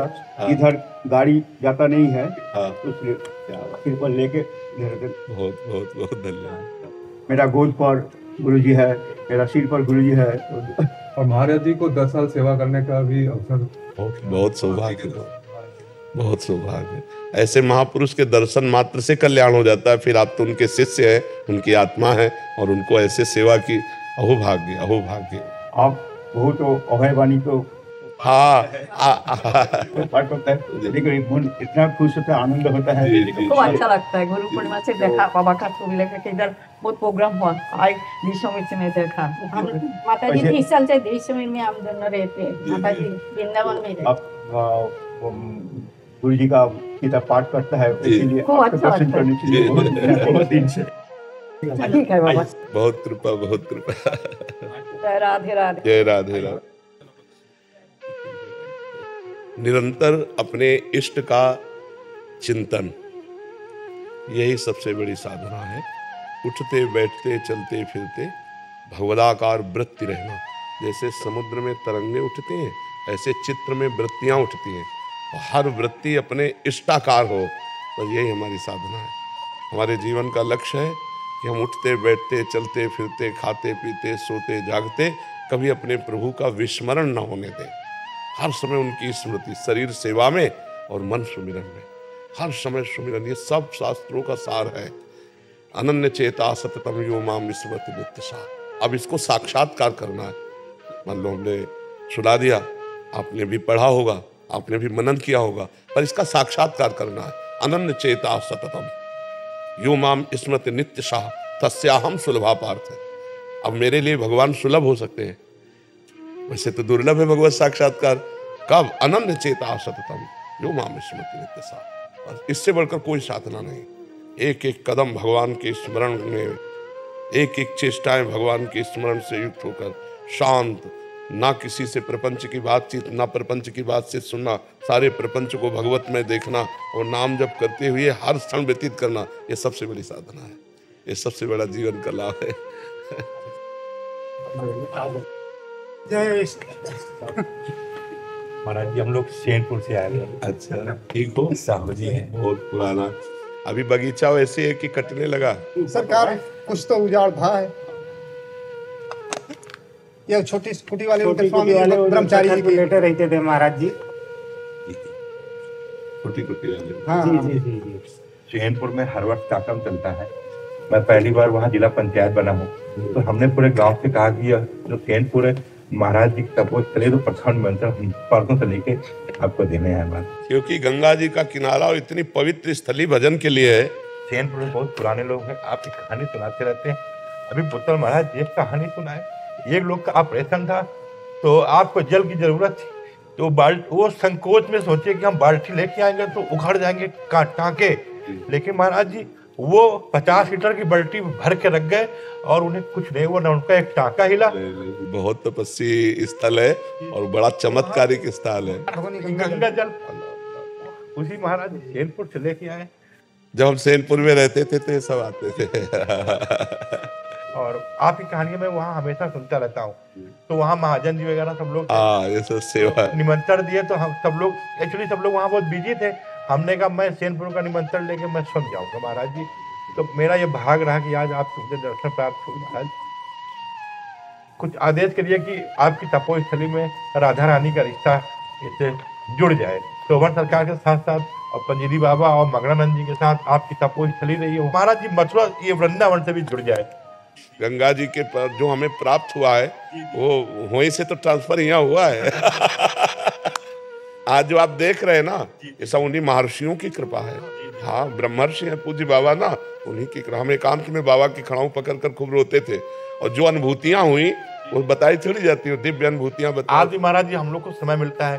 इधर गाड़ी जाता नहीं है, हाँ, उसलिए सिर पर लेके बहुत बहुत बहुत धन्यवाद। मेरा गोद पर गुरुजी है, मेरा सिर पर गुरुजी है। और महाराज जी को 10 साल सेवा करने का भी अवसर। बहुत सौभाग्य, बहुत सौभाग्य। ऐसे महापुरुष के दर्शन मात्र से कल्याण हो जाता है। फिर आप तो उनके शिष्य हैं, उनकी आत्मा है, और उनको ऐसे सेवा की अहोभाग्य, अहोभाग्य। आप वो तो अभयवाणी तो हाँ पाठ होता है, लेकिन मन इतना खुश होता है, आनंद होता है। खूब अच्छा लगता है। गुरु पूर्णिमा से देखा बाबा का छवि लेकर के इधर बहुत प्रोग्राम हुआ, आज दृश्य में देखा। माता जी 30 साल से दृश्य में हम दोनों रहते हैं, माता जी वृंदावन में रहते। अब गुरु जी का गीता पाठ करता है, इसीलिए खूब अच्छा दर्शन लगता है। करने के लिए बहुत दिन से। ठीक है बाबा। बहुत कृपा, बहुत कृपा। जय राधे राधे। जय राधे राधे। निरंतर अपने इष्ट का चिंतन, यही सबसे बड़ी साधना है। उठते बैठते चलते फिरते भगवदाकार वृत्ति रहना। जैसे समुद्र में तरंगे उठती हैं, ऐसे चित्र में वृत्तियां उठती हैं, और हर वृत्ति अपने इष्टाकार हो। तो यही हमारी साधना है। हमारे जीवन का लक्ष्य है कि हम उठते बैठते चलते फिरते खाते पीते सोते जागते कभी अपने प्रभु का विस्मरण न होने दें। हर समय उनकी स्मृति, शरीर सेवा में और मन सुमिरन में, हर समय सुमिरन। ये सब शास्त्रों का सार है। अनन्य चेता सततम यो माम विस्मृति नित्यशा। अब इसको साक्षात्कार करना है। मान लो हमने सुना दिया, आपने भी पढ़ा होगा, आपने भी मनन किया होगा, पर इसका साक्षात्कार करना है। अनन्य चेता सततम यो माम स्मृति नित्यशा तस्याहम सुलभा पार्थ। अब मेरे लिए भगवान सुलभ हो सकते हैं, वैसे तो दुर्लभ है भगवत साक्षात्कार। कब? अनन्य चेता सततम यो माम स्मृति नित्यशा। और इससे बढ़कर कोई साधना नहीं। एक एक कदम भगवान के स्मरण में, एक एक चेष्टाएं भगवान के स्मरण से युक्त होकर शांत, ना किसी से प्रपंच की बातचीत, ना प्रपंच की बात से सुनना, सारे प्रपंच को भगवत में देखना और नाम जप करते हुए हर क्षण व्यतीत करना, ये सबसे बड़ी साधना है। ये सबसे बड़ा जीवन का लाभ है। महाराज जी हम लोग सेनपुर से आए हैं। अच्छा, ठीक हो? साहब जी हैं। बहुत पुराना। अभी बगीचा वैसे है कि कटने लगा? सरकार कुछ तो उजाड़ था है। ये छोटी स्कूटी वाले उनके स्वामी ब्रह्मचारी जी लेटे रहते थे महाराज जी। छोटी कुटी वाले। हाँ, जी जी जी। सेनपुर में हर वक्त कार्यक्रम चलता है। मैं पहली बार वहाँ जिला पंचायत बना हूँ, तो हमने पूरे गांव से कहा कि यह जो सेनपुर है महाराज जी तपोस्थली, तो प्रधान मंत्री हम परसों से लेके आपको देने हैं बात। क्योंकि गंगा जी का किनारा और इतनी पवित्र स्थली भजन के लिए है। सेनपुर में बहुत पुराने लोग हैं, आपकी कहानी सुनाते रहते हैं। अभी पुत्र महाराज एक कहानी सुनाए। एक लोग का ऑपरेशन था, तो आपको जल की जरूरत थी, तो वो संकोच में सोचे कि हम बाल्टी लेके आएंगे तो उखड़ जाएंगे टाँके। लेकिन महाराज जी वो 50 लीटर की बाल्टी भर के रख गए और उन्हें कुछ नहीं हुआ, ना उनका एक टाँका हिला। बहुत तपस्वी स्थल है और बड़ा चमत्कारिक स्थल है। गंगा जल उसी महाराज जी सेनपुर से लेके आए। जब हम सेनपुर में रहते थे तो ये सब आते थे। और आपकी कहानियां मैं वहाँ हमेशा सुनता रहता हूँ। तो वहाँ महाजन जी वगैरह सब लोग ये सब सेवा निमंत्रण दिए, तो हम सब लोग एक्चुअली सब लोग वहाँ बहुत बिजी थे। हमने कहा मैं सेनपुर का निमंत्रण लेके मैं सुन जाऊंगा महाराज जी। तो मेरा ये भाग रहा कि आज आप मुझे दर्शन प्राप्त हुए महाराज। कुछ आदेश करिए कि आपकी तपोस्थली में राधा रानी का रिश्ता इससे जुड़ जाए। शोभन सरकार के साथ साथ और पंजीरी बाबा और मगरानंद जी के साथ आपकी तपोस्थली रही हो महाराज जी, मथुरा ये वृंदावन से भी जुड़ जाए। गंगा जी के जो हमें प्राप्त हुआ है वो वहीं से तो ट्रांसफर यहाँ हुआ है। आज जो आप देख रहे हैं ना, ये सब उन्हीं महर्षियों की कृपा है। हाँ, ब्रह्मर्षि है पूज्य बाबा ना, उन्हीं की कृपा। हम एकांत में बाबा की खड़ाऊ पकड़ कर खूब रोते थे, और जो अनुभूतियां हुई वो बताई थोड़ी जाती है, दिव्य अनुभूतियां बताई। आज भी महाराज जी हम लोग को समय मिलता है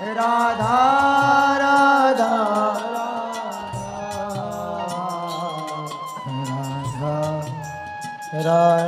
राधा राधा राधा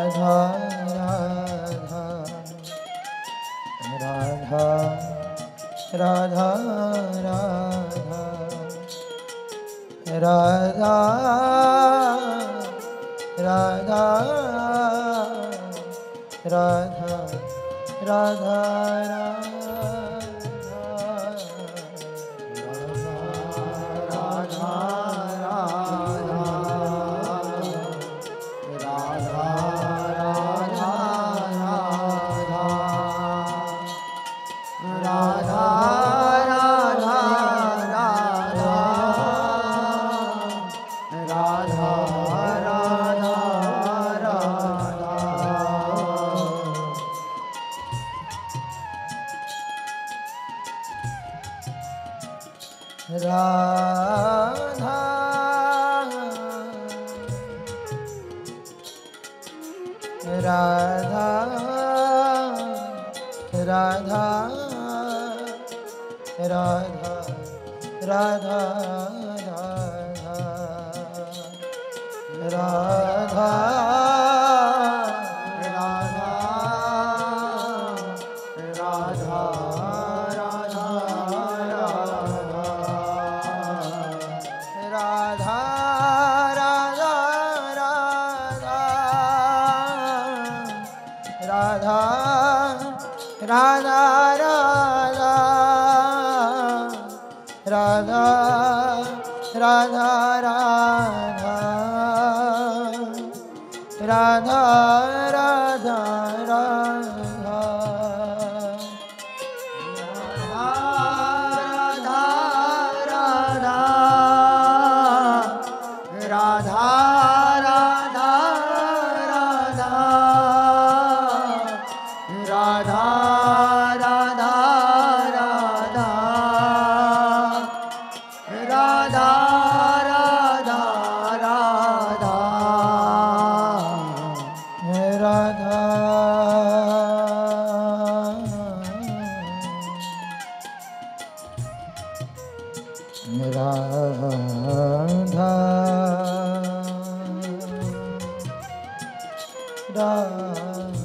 राधा राधा राधा राधा राधा राधा राधा राधा